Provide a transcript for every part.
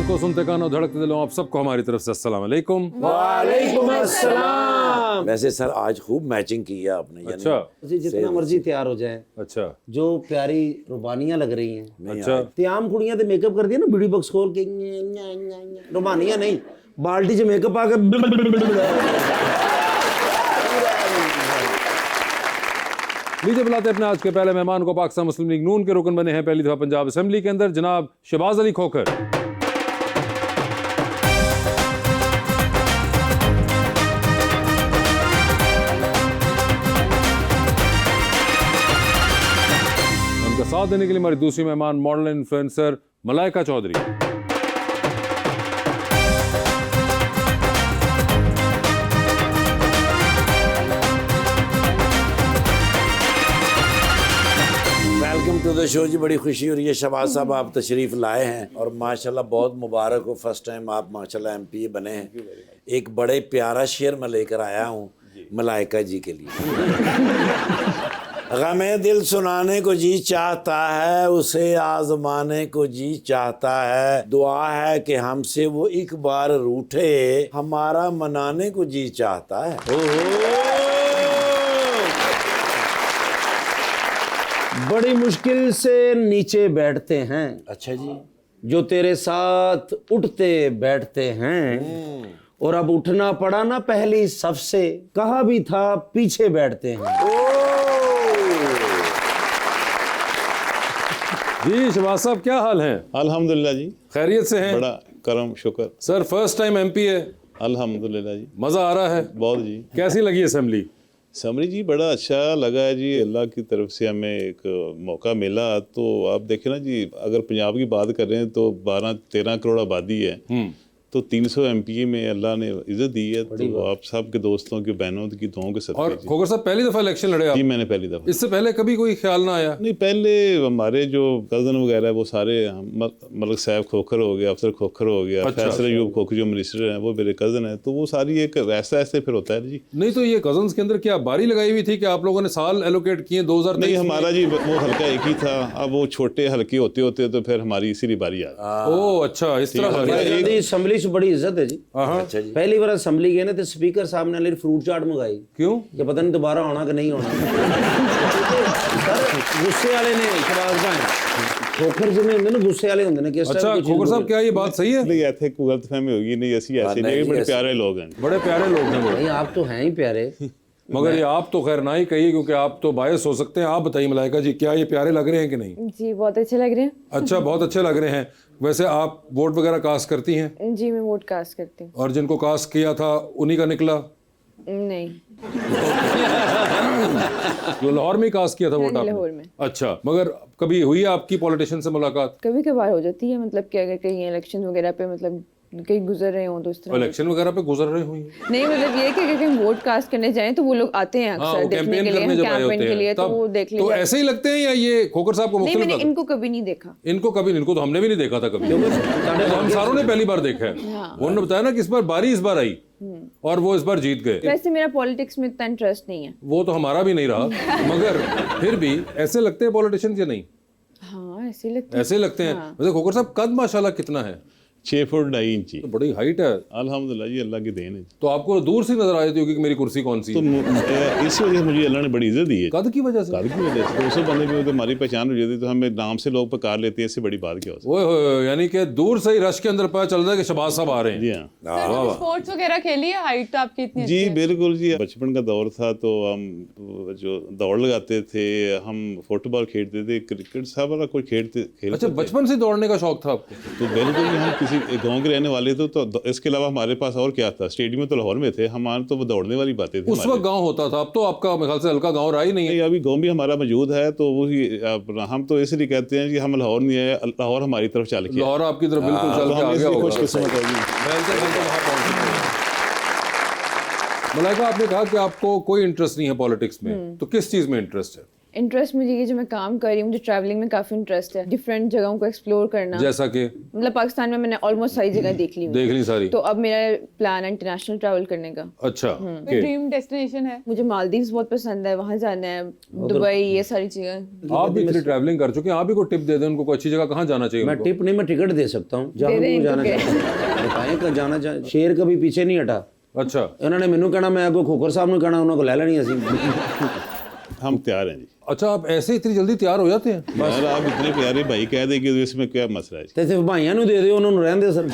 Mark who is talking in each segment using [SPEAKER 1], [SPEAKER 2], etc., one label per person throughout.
[SPEAKER 1] को सुनते कानों धड़कते दिलों आप सबको हमारी तरफ से अस्सलाम वालेकुम।
[SPEAKER 2] वालेकुम अस्सलाम।
[SPEAKER 3] वैसे सर आज खूब मैचिंग की है आपने।
[SPEAKER 1] अच्छा
[SPEAKER 2] जितना मर्जी तैयार हो जाए,
[SPEAKER 1] अच्छा
[SPEAKER 2] जो प्यारी रुबानियां लग रही हैं।
[SPEAKER 1] अच्छा
[SPEAKER 2] त्याम कुड़ियां तो मेकअप कर दिया ना, ब्यूटी बॉक्स खोल के रुबानियां नहीं, बाल्टी से मेकअप आकर
[SPEAKER 1] लीजिए बुलाते अपने आज के पहले मेहमान को। पाकिस्तान मुस्लिम लीग नून के रुकन बने हैं पहली दफा पंजाब असेंबली के अंदर, जनाब शहबाज अली खोखर। उनका साथ देने के लिए हमारी दूसरी मेहमान model influencer Malaika Chaudhary.
[SPEAKER 3] Welcome to the show ji, बड़ी खुशी हो रही है शहबाज साहब आप तशरीफ लाए हैं और माशाल्लाह बहुत मुबारक हो। फर्स्ट टाइम आप माशाल्लाह एमपी बने हैं। एक बड़े प्यारा शेर मैं लेकर आया हूँ मलाइका जी के लिए। गमे दिल सुनाने को जी चाहता है, उसे आजमाने को जी चाहता है, दुआ है कि हमसे वो एक बार रूठे, हमारा मनाने को जी चाहता है।
[SPEAKER 2] बड़ी मुश्किल से नीचे बैठते हैं,
[SPEAKER 3] अच्छा जी,
[SPEAKER 2] जो तेरे साथ उठते बैठते हैं, और अब उठना पड़ा ना पहली सबसे, कहा भी था पीछे बैठते हैं।
[SPEAKER 1] जी शहबाज साहब क्या हाल है?
[SPEAKER 4] अल्हम्दुलिल्लाह जी,
[SPEAKER 1] खैरियत से हैं?
[SPEAKER 4] बड़ा करम शुक्र।
[SPEAKER 1] सर फर्स्ट टाइम एमपी है,
[SPEAKER 4] अल्हम्दुलिल्लाह जी,
[SPEAKER 1] मजा आ रहा है?
[SPEAKER 4] बहुत जी।
[SPEAKER 1] कैसी लगी असेंबली?
[SPEAKER 4] समरी जी बड़ा अच्छा लगा है जी, अल्लाह की तरफ से हमें एक मौका मिला। तो आप देखें ना जी, अगर पंजाब की बात कर रहे हैं तो 12-13 करोड़ आबादी है, तो 300 एमपी में अल्लाह ने इज्जत दी है। तो आप सब के दोस्तों की बहनों की दुआओं के
[SPEAKER 1] और
[SPEAKER 4] सदके।
[SPEAKER 1] खोखर साहब पहली दफा इलेक्शन लड़े आप?
[SPEAKER 4] जी मैंने पहली दफा।
[SPEAKER 1] इससे पहले कभी कोई ख्याल ना आया?
[SPEAKER 4] नहीं, पहले हमारे जो कज़न वगैरह वो सारे मलिक साहब खोखर हो गया, अफसर खोखर हो गया, फैसल अयूब खोखर जो मिनिस्टर हैं वो मेरे कज़न हैं, तो वो सारी एक ऐसा ऐसे फिर होता है जी।
[SPEAKER 1] नहीं तो ये कजन्स के अंदर क्या बारी लगाई हुई थी कि आप लोगों ने साल एलोकेट किए 2023?
[SPEAKER 4] नहीं, हमारा जी वो हल्का एक ही था। अब वो छोटे हल्के होते होते तो फिर हमारी इसी बारी आ गई।
[SPEAKER 1] ओह अच्छा, इस तरह।
[SPEAKER 2] असेंबली से बड़ी इज्जत है जी।
[SPEAKER 3] अच्छा जी।
[SPEAKER 2] पहली बार असेंबली गए ना तो स्पीकर साहब ने फ्रूट चाट मंगाई।
[SPEAKER 1] क्यों?
[SPEAKER 2] कि पता नहीं दोबारा आना कि नहीं आना। गुस्से वाले ने शहबाज भाई खोखर जिन्हें होंगे ना, गुस्से वाले होंगे ना कि
[SPEAKER 1] अच्छा खोखर साहब क्या ये बात सही है?
[SPEAKER 4] नहीं, ऐसे कोई गलतफहमी होगी नहीं, ऐसे नहीं, बड़े प्यारे लोग हैं,
[SPEAKER 1] बड़े प्यारे लोग हैं वो।
[SPEAKER 2] भाई आप तो हैं ही प्यारे,
[SPEAKER 1] मगर ये आप तो खैर ना ही कहिए क्योंकि आप तो बायस हो सकते हैं। आप बताइए मलाइका जी, क्या ये प्यारे लग रहे हैं कि नहीं?
[SPEAKER 5] जी बहुत अच्छे लग रहे हैं।
[SPEAKER 1] अच्छा, बहुत अच्छे लग रहे हैं। वैसे आप वोट वगैरह कास्ट करती हैं?
[SPEAKER 5] जी मैं वोट कास्ट करती हूँ।
[SPEAKER 1] और जिनको कास्ट किया था उन्हीं का निकला?
[SPEAKER 5] नहीं,
[SPEAKER 1] जो लाहौर में कास्ट किया था वोट आपने?
[SPEAKER 5] लाहौर में।
[SPEAKER 1] अच्छा, मगर कभी हुई आपकी पॉलिटिशियन से मुलाकात?
[SPEAKER 5] कभी कभार हो जाती है, मतलब कि अगर कहीं इलेक्शन वगैरह पे मतलब कहीं गुजर रहे हो तो इस तरह।
[SPEAKER 1] इलेक्शन वगैरह पे गुजर रहे हुई?
[SPEAKER 5] नहीं मतलब ये है कि अगर कहीं वोट कास्ट करने जाएं तो वो लोग आते हैं अक्सर देखने के लिए, कैंपेन के लिए, तो वो देख
[SPEAKER 1] तो ऐसे ही लगते हैं या ये खोखर साहब को
[SPEAKER 5] नहीं,
[SPEAKER 1] मुख्तलिफ?
[SPEAKER 5] मैंने इनको कभी नहीं देखा।
[SPEAKER 1] इनको कभी नहीं, इनको तो हमने भी नहीं देखा था कभी। तो हम सारों ने पहली बार देखा है। उन्होंने बताया ना कि इस बार बारी इस बार आई और वो इस बार जीत गए।
[SPEAKER 5] वैसे मेरा पॉलिटिक्स में इतना इंटरेस्ट नहीं है।
[SPEAKER 1] वो तो हमारा भी नहीं रहा, मगर फिर भी ऐसे लगते हैं पॉलिटिशियन या नहीं?
[SPEAKER 5] हाँ ऐसे लगता है।
[SPEAKER 1] ऐसे लगते हैं। वैसे खोखर साहब कद माशाल्लाह कितना है?
[SPEAKER 4] 6 फुट 2 इंच।
[SPEAKER 1] तो बड़ी हाइट है।
[SPEAKER 4] अल्हम्दुलिल्लाह जी, अल्लाह की देन है।
[SPEAKER 1] तो आपको दूर से नजर आ जाती होगी कि मेरी कुर्सी कौन सी
[SPEAKER 4] तो
[SPEAKER 1] है?
[SPEAKER 4] इस वजह से मुझे अल्लाह ने बड़ी इज्जत दी है,
[SPEAKER 1] कद की वजह से?
[SPEAKER 4] कद की वजह से। 200 बंदे में तो हमारी पहचान हो जाती, तो हमें नाम से लोग पुकार लेते हैं, इससे बड़ी बात क्या हो सकती
[SPEAKER 1] ओए होए, यानी कि दूर से ही रश के अंदर पता चल रहा है कि शहबाज साहब आ रहे
[SPEAKER 4] है।
[SPEAKER 1] हैं।
[SPEAKER 4] जी हाँ,
[SPEAKER 6] स्पोर्ट्स वगैरह खेली है? हाइट तो आपकी इतनी
[SPEAKER 4] जी बिल्कुल जी। बचपन का दौर था तो हम जो दौड़ लगाते थे, हम फुटबॉल खेलते थे, क्रिकेट सब वाला कुछ खेलते।
[SPEAKER 1] अच्छा, बचपन से दौड़ने का शौक था आपको?
[SPEAKER 4] तो बिल्कुल जी, हम किसी गांव के रहने वाले थे, तो इसके अलावा हमारे पास और क्या था? स्टेडियम में तो लाहौर में थे, हमारे तो वो दौड़ने वाली बातें थी।
[SPEAKER 1] उस वक्त गांव होता था, अब तो आपका मेरे ख्याल से हल्का गांव रहा ही नहीं है।
[SPEAKER 4] अभी गांव भी हमारा मौजूद है, तो वो हम तो इसलिए कहते हैं कि हम लाहौर नहीं आए, लाहौर हमारी तरफ चल के।
[SPEAKER 1] लाहौर आपकी तरफ बिल्कुल चल के आ गया होगा।
[SPEAKER 4] खुशकिस्मत है जी।
[SPEAKER 1] मलाइका, आपने कहा कि आपको कोई इंटरेस्ट नहीं है पॉलिटिक्स में, तो किस चीज में इंटरेस्ट है?
[SPEAKER 5] इंटरेस्ट मुझे ये जो मैं काम कर रही हूँ, मुझे ट्रैवलिंग में काफ़ी इंटरेस्ट है, डिफरेंट जगहों को एक्सप्लोर करना।
[SPEAKER 1] जैसा कि
[SPEAKER 5] मतलब पाकिस्तान में मैंने ऑलमोस्ट सारी जगह देख ली हुई
[SPEAKER 1] देख ली सारी।
[SPEAKER 5] है। तो अब मेरा प्लान है इंटरनेशनल ट्रैवल करने का।
[SPEAKER 1] अच्छा
[SPEAKER 6] कोई ड्रीम डेस्टिनेशन है?
[SPEAKER 5] मुझे मालदीव्स बहुत पसंद है, वहाँ जाना है, दुबई, ये सारी चीज़ें।
[SPEAKER 1] आप भी इतनी ट्रैवलिंग कर चुके हैं, आप भी कोई टिप दे दें उनको, कोई अच्छी जगह कहाँ जाना चाहिए
[SPEAKER 2] मैं
[SPEAKER 1] उनको?
[SPEAKER 2] टिप नहीं, मैं टिकट दे सकता हूँ जहाँ
[SPEAKER 5] दे
[SPEAKER 2] वो
[SPEAKER 5] दें
[SPEAKER 2] जाना
[SPEAKER 5] इनको
[SPEAKER 2] चाहते हैं। बताएं कहाँ जाना चाहे। शेर कभी पीछे नहीं हटा।
[SPEAKER 1] अच्छा
[SPEAKER 2] इन्होंने मैनू कहना, मैं अगो खोखर साहब ने कहना, उन्होंने को ले लेनी असी।
[SPEAKER 4] हम तैयार हैं जी।
[SPEAKER 1] अच्छा, आप ऐसे इतनी जल्दी तैयार हो जाते हैं?
[SPEAKER 4] यार आप इतने प्यारे भाई कह देंगे तो इसमें क्या मसला है जी?
[SPEAKER 2] ते सिर्फ भाइयों ਨੂੰ ਦੇ ਦਿਓ, ਉਹਨਾਂ ਨੂੰ ਰਹਿਣ ਦਿਓ ਸਰ।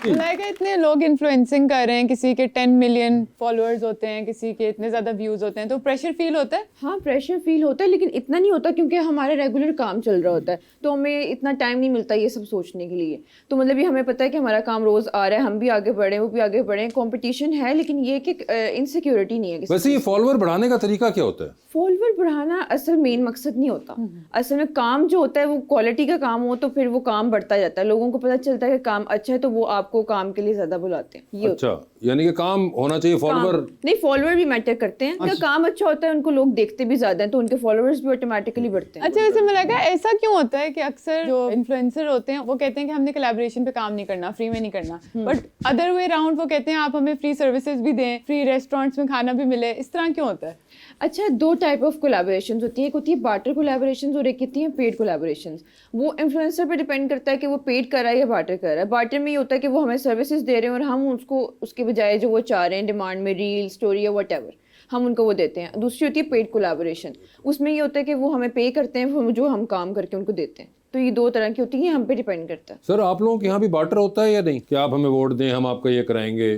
[SPEAKER 6] लाइक इतने लोग इन्फ्लुएंसिंग कर रहे हैं, किसी के 10 मिलियन फॉलोअर्स होते हैं, किसी के इतने ज्यादा व्यूज होते हैं, तो प्रेशर फील होता है?
[SPEAKER 5] हाँ, प्रेशर फील होता है, लेकिन इतना नहीं होता क्योंकि हमारा रेगुलर काम चल रहा होता है, तो हमें इतना टाइम नहीं मिलता ये सब सोचने के लिए। तो मतलब ये हमें पता है कि हमारा काम रोज आ रहा है, हम भी आगे बढ़े, वो भी आगे बढ़े, कंपटीशन है, लेकिन ये कि इनसिक्योरिटी नहीं है किसी।
[SPEAKER 1] वैसे ये फॉलोअर बढ़ाने का तरीका क्या होता है?
[SPEAKER 5] फॉलोअर बढ़ाना असल मेन मकसद नहीं होता। असल में काम जो होता है वो क्वालिटी का काम हो तो फिर वो काम बढ़ता जाता है, लोगों को पता चलता है कि काम अच्छा है तो वो आपको काम के लिए ज्यादा बुलाते हैं। ये
[SPEAKER 1] अच्छा, यानी कि काम होना चाहिए, फॉलोअर
[SPEAKER 5] नहीं, फॉलोअर भी मैटर करते हैं। उनका काम अच्छा होता है, उनको लोग देखते भी ज्यादा हैं, तो उनके फॉलोअर्स भी ऑटोमेटिकली बढ़ते हैं।
[SPEAKER 6] अच्छा, वैसे मुझे लगा ऐसा क्यों होता है कि अक्सर जो इन्फ्लुएंसर होते हैं वो कहते हैं कि हमने कोलैबोरेशन पे काम नहीं करना, फ्री में नहीं करना, बट अदर वे राउंड वो कहते हैं आप हमें फ्री सर्विसेज भी दें, फ्री रेस्टोरेंट्स में खाना भी मिले। इस तरह क्यों होता है?
[SPEAKER 5] अच्छा, दो टाइप ऑफ कोलैबोरेशंस होती हैं, एक होती है बार्टर कोलैबोरेशंस और एक होती है पेड कोलैबोरेशंस। वो इन्फ्लुएंसर पे डिपेंड करता है कि वो पेड कर रहा है या बार्टर कर रहा है। बार्टर में ये होता है कि वो हमें सर्विसेज दे रहे हैं और हम उसको उसके बजाय जो वो चाह रहे हैं डिमांड में, रील, स्टोरी या व्हाटएवर, हम उनको वो देते हैं। दूसरी होती है पेड कोलैबोरेशन, उसमें ये होता है कि वो हमें पे करते हैं, जो हम काम करके उनको देते हैं। तो ये दो तरह की होती है, हम पे डिपेंड करता है।
[SPEAKER 1] सर, आप लोगों के यहाँ भी बार्टर होता है या नहीं कि आप हमें वोट दें, हम आपका ये कराएंगे?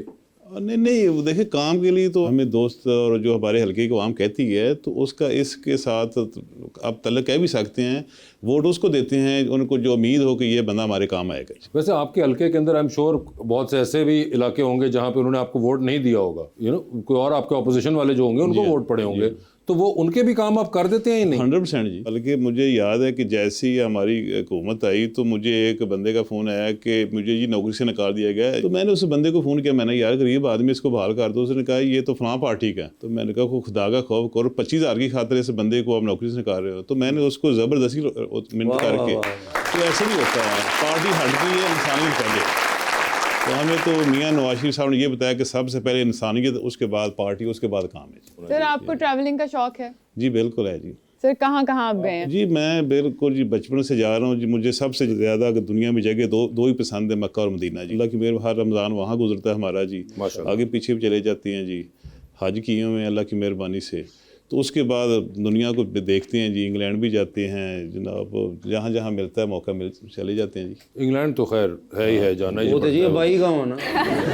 [SPEAKER 4] नहीं नहीं, वो देखिए काम के लिए तो हमें दोस्त और जो हमारे हल्के की आवाम कहती है तो उसका इसके साथ आप तल्लक कह भी सकते हैं, वोट उसको देते हैं उनको जो उम्मीद हो कि ये बंदा हमारे काम आएगा।
[SPEAKER 1] वैसे आपके हल्के के अंदर आई एम श्योर बहुत से ऐसे भी इलाके होंगे जहाँ पे उन्होंने आपको वोट नहीं दिया होगा, कोई और आपके ऑपोजिशन वाले जो होंगे उनको वोट पड़े होंगे, तो वो उनके भी काम आप कर देते हैं या नहीं?
[SPEAKER 4] 100% जी। बल्कि मुझे याद है कि जैसे ही हमारी हुकूमत आई तो मुझे एक बंदे का फ़ोन आया कि मुझे ये नौकरी से निकाल दिया गया है। तो मैंने उस बंदे को फ़ोन किया, मैंने यार गरीब आदमी इसको बहाल कर दो। उसने कहा ये तो फलां पार्टी का है। तो मैंने कहा को खुदा का खौफ करो, 25,000 की खातिर इस बंदे को आप नौकरी से निकाल रहे हो। तो मैंने उसको ज़बरदस्ती मिन्नत करके, तो ऐसे नहीं होता है, पार्टी हटती है इंसानियत पहले। तो हमें तो मियाँ नवाज शरीफ साहब ने ये बताया कि सबसे पहले इंसानियत, उसके बाद पार्टी, उसके बाद काम है।
[SPEAKER 6] सर, आपको ट्रैवलिंग का शौक है?
[SPEAKER 4] जी बिल्कुल है जी।
[SPEAKER 6] सर, कहाँ कहाँ आप गए हैं?
[SPEAKER 4] जी मैं बिल्कुल जी बचपन से जा रहा हूँ जी। मुझे सबसे ज़्यादा अगर दुनिया में जगह दो ही पसंद है, मक्का और मदीना जी। अल्लाह की मेहर, हर रमज़ान वहाँ गुजरता है हमारा जी, आगे पीछे भी चले जाते हैं जी, हज किए हुए हैं अल्लाह की मेहरबानी से। तो उसके बाद दुनिया को देखते हैं जी, इंग्लैंड भी जाते हैं जनाब, जहाँ जहाँ मिलता है मौका चले जाते हैं जी।
[SPEAKER 1] इंग्लैंड तो खैर है ही है, जाना ही
[SPEAKER 2] वो तो जी
[SPEAKER 1] पड़ता है।
[SPEAKER 2] भाई गाँव है ना।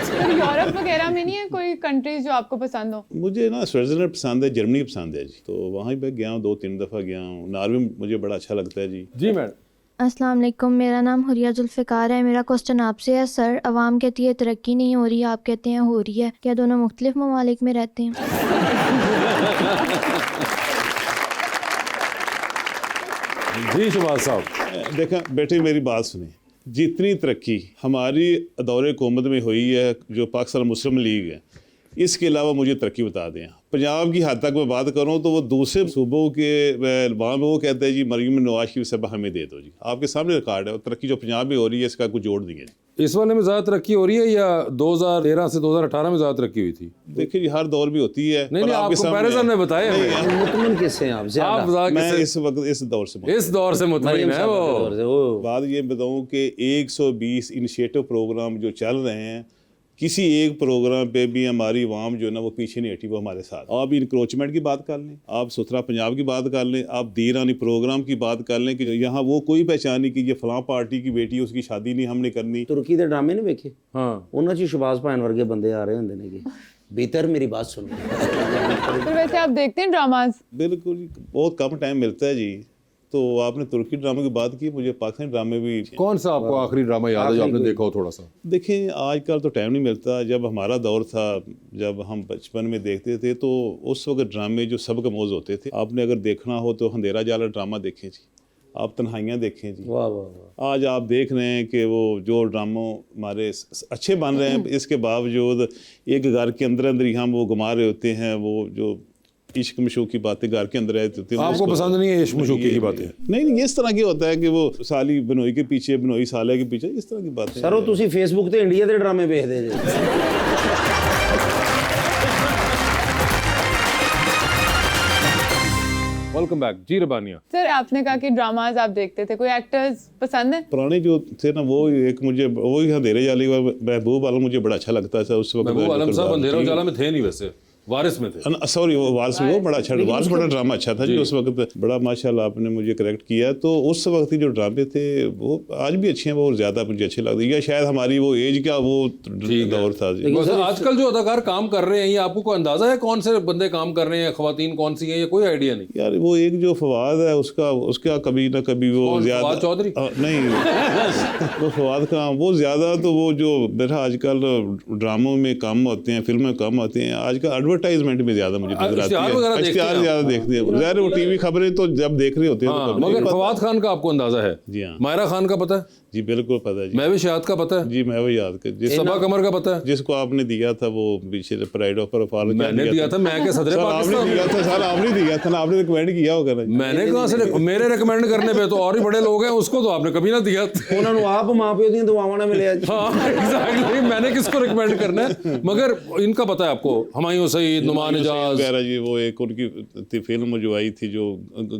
[SPEAKER 6] सर, यूरोप वगैरह में नहीं है कोई कंट्रीज जो आपको पसंद हो?
[SPEAKER 4] मुझे ना स्विट्ज़रलैंड पसंद है, जर्मनी पसंद है जी, तो वहाँ भी गया हूँ, 2-3 दफ़ा गया हूँ। नॉर्वे मुझे बड़ा अच्छा लगता है जी।
[SPEAKER 1] जी मैडम।
[SPEAKER 7] अस्सलाम वालेकुम, मेरा नाम हुरिया जुल्फ़िकार है। मेरा क्वेश्चन आपसे है सर, अवाम कहती है तरक्की नहीं हो रही है, आप कहते हैं हो रही है, क्या दोनों मुख्तलिफ ममालिक में रहते हैं?
[SPEAKER 1] जी शहबाज साहब।
[SPEAKER 4] देखा बेटे, मेरी बात सुने, जितनी तरक्की हमारी दौरे हुकूमत में हुई है, जो पाकिस्तान मुस्लिम लीग है, इसके अलावा मुझे तरक्की बता दें। पंजाब की हद तक मैं बात करूँ तो वो दूसरे सूबों के वहाँ में वो कहते हैं जी मरीम नवाज की सब हमें दे दो जी। आपके सामने रिकॉर्ड है, तरक्की जो पंजाब में हो रही है इसका कुछ जोड़ नहीं है जी।
[SPEAKER 1] इस वाले में ज़्यादा तरक्की हो रही है या 2013 से 2018 में ज़्यादा तरक्की हुई थी?
[SPEAKER 4] देखिए जी, हर दौर भी होती है।
[SPEAKER 1] नहीं नहीं, आप कंपैरिजन में बताएं हमें।
[SPEAKER 2] मुतमन किससे हैं आप ज्यादा?
[SPEAKER 1] आप ज़्यादा
[SPEAKER 4] मैं
[SPEAKER 1] किससे?
[SPEAKER 4] इस वक्त इस दौर से
[SPEAKER 1] इस दौर से मुतमईन है वो।
[SPEAKER 4] बात ये बताऊं कि 120 इनिशिएटिव प्रोग्राम जो चल रहे हैं, किसी एक प्रोग्राम पे भी हमारी आवाम जो है ना वो पीछे नहीं हटी, वो हमारे साथ। आप इंक्रोचमेंट की बात कर लें, आप सुथरा पंजाब की बात कर लें, आप दीरानी प्रोग्राम की बात कर लें कि यहाँ वो कोई पहचान नहीं कि ये फलां पार्टी की बेटी है, उसकी शादी नहीं हमने करनी।
[SPEAKER 2] तुर्की ਦੇ ਡਰਾਮੇ ਨਹੀਂ ਵੇਖੇ?
[SPEAKER 1] हाँ,
[SPEAKER 2] ਉਹਨਾਂ 'ਚ ਹੀ ਸ਼ਬਾਜ਼ ਭਾਨ ਵਰਗੇ ਬੰਦੇ ਆ ਰਹੇ ਹੁੰਦੇ ਨੇ ਕਿ भीतर मेरी बात सुनो।
[SPEAKER 6] तो वैसे आप देखते हैं ड्रामाज?
[SPEAKER 4] बिल्कुल जी, बहुत कम टाइम मिलता है जी। तो आपने तुर्की ड्रामे की बात की, मुझे पाकिस्तानी ड्रामे भी।
[SPEAKER 1] कौन सा आपको आखिरी ड्रामा याद है जो आपने देखा हो थोड़ा सा?
[SPEAKER 4] देखिए आजकल तो टाइम नहीं मिलता। जब हमारा दौर था, जब हम बचपन में देखते थे तो उस वक्त ड्रामे जो सबक मोज़ होते थे, आपने अगर देखना हो तो अंधेरा जाला ड्रामा देखें जी, आप तन्हाइयाँ देखें जी।
[SPEAKER 2] वाह वाह वाह।
[SPEAKER 4] आज आप देख रहे हैं कि वो जो ड्रामों हमारे अच्छे बन रहे हैं, इसके बावजूद एक घर के अंदर अंदर ही हम वो घुमा रहे होते हैं, वो जो इश्क मशूक की बातें घर के अंदर रहती होती हैं।
[SPEAKER 1] आपको पसंद नहीं है इश्क मशूकी की बातें?
[SPEAKER 4] नहीं, इस तरह की होता है कि वो साली बनोई के पीछे, बनोई साले के पीछे, इस तरह की बातें।
[SPEAKER 2] सर वो तुसी फेसबुक ते इंडिया दे ड्रामे देखदे जे।
[SPEAKER 1] वेलकम बैक जी रबानिया।
[SPEAKER 6] सर आपने कहा कि ड्रामाज आप देखते थे, कोई एक्टर्स पसंद है?
[SPEAKER 4] पुराने जो थे ना, वो एक मुझे वही अंधेरे जाली का महबूब आलम मुझे बड़ा अच्छा लगता था उस वक्त।
[SPEAKER 1] महबूब आलम साहब अंधेरा उजाला में थे नहीं, वैसे वारिस में थे।
[SPEAKER 4] सॉरी, वो वारिस में, वो बड़ा अच्छा, वारिस बड़ा ड्रामा अच्छा था जी उस वक्त, बड़ा माशाल्लाह आपने मुझे करेक्ट किया। तो उस वक्त के जो ड्रामे थे वो आज भी अच्छे हैं, वो ज़्यादा मुझे अच्छे लगते हैं, या शायद हमारी वो एज का वो दौर था जी।
[SPEAKER 1] वैसे आजकल जो अदाकार काम कर रहे हैं, ये आपको कोई अंदाजा है कौन से बंदे काम कर रहे हैं, खवातीन कौन सी हैं, ये कोई आइडिया नहीं?
[SPEAKER 4] यार वो एक जो फवाद है उसका कभी ना कभी वो ज्यादा,
[SPEAKER 1] फवाद चौधरी?
[SPEAKER 4] नहीं वो फवाद का वो ज्यादा, तो वो जो मेरा आजकल ड्रामों में कम होते हैं, फिल्में कम होते हैं, आजकल एडवर्टाइजमेंट में ज्यादा मुझे नजर आती है, इश्तिहार ज्यादा देखते हैं। ज़ाहिर वो टीवी खबरें तो जब देख रहे होते हैं तो
[SPEAKER 1] मगर फवाद खान का आपको अंदाजा है?
[SPEAKER 4] जी हाँ।
[SPEAKER 1] मायरा खान का पता है?
[SPEAKER 4] जी बिल्कुल पता है जी।
[SPEAKER 1] महविश याद का पता है?
[SPEAKER 4] जी मैं वो याद कर,
[SPEAKER 1] सबा कमर का पता है?
[SPEAKER 4] जिसको आपने दिया था वो पीछे प्राइड ऑफ परफॉर्मेंस
[SPEAKER 1] मैंने दिया था, मैं के सदर
[SPEAKER 4] आपने दिया था सर, आपने दिया था ना, आपने रिकमेंड किया होगा ना।
[SPEAKER 1] मैंने कहाँ से मेरे रिकमेंड करने पे तो और भी बड़े लोग हैं, उसको तो आपने कभी ना दिया।
[SPEAKER 2] उन्होंने आप मां प्यो दी दुआवां ना मिले।
[SPEAKER 1] हाँ एग्जैक्टली, मैंने किसको रिकमेंड करना है? मगर इनका पता है आपको, हुमायूं सईद, नुमान इजाज
[SPEAKER 4] जी, वो एक उनकी फिल्म जो आई थी जो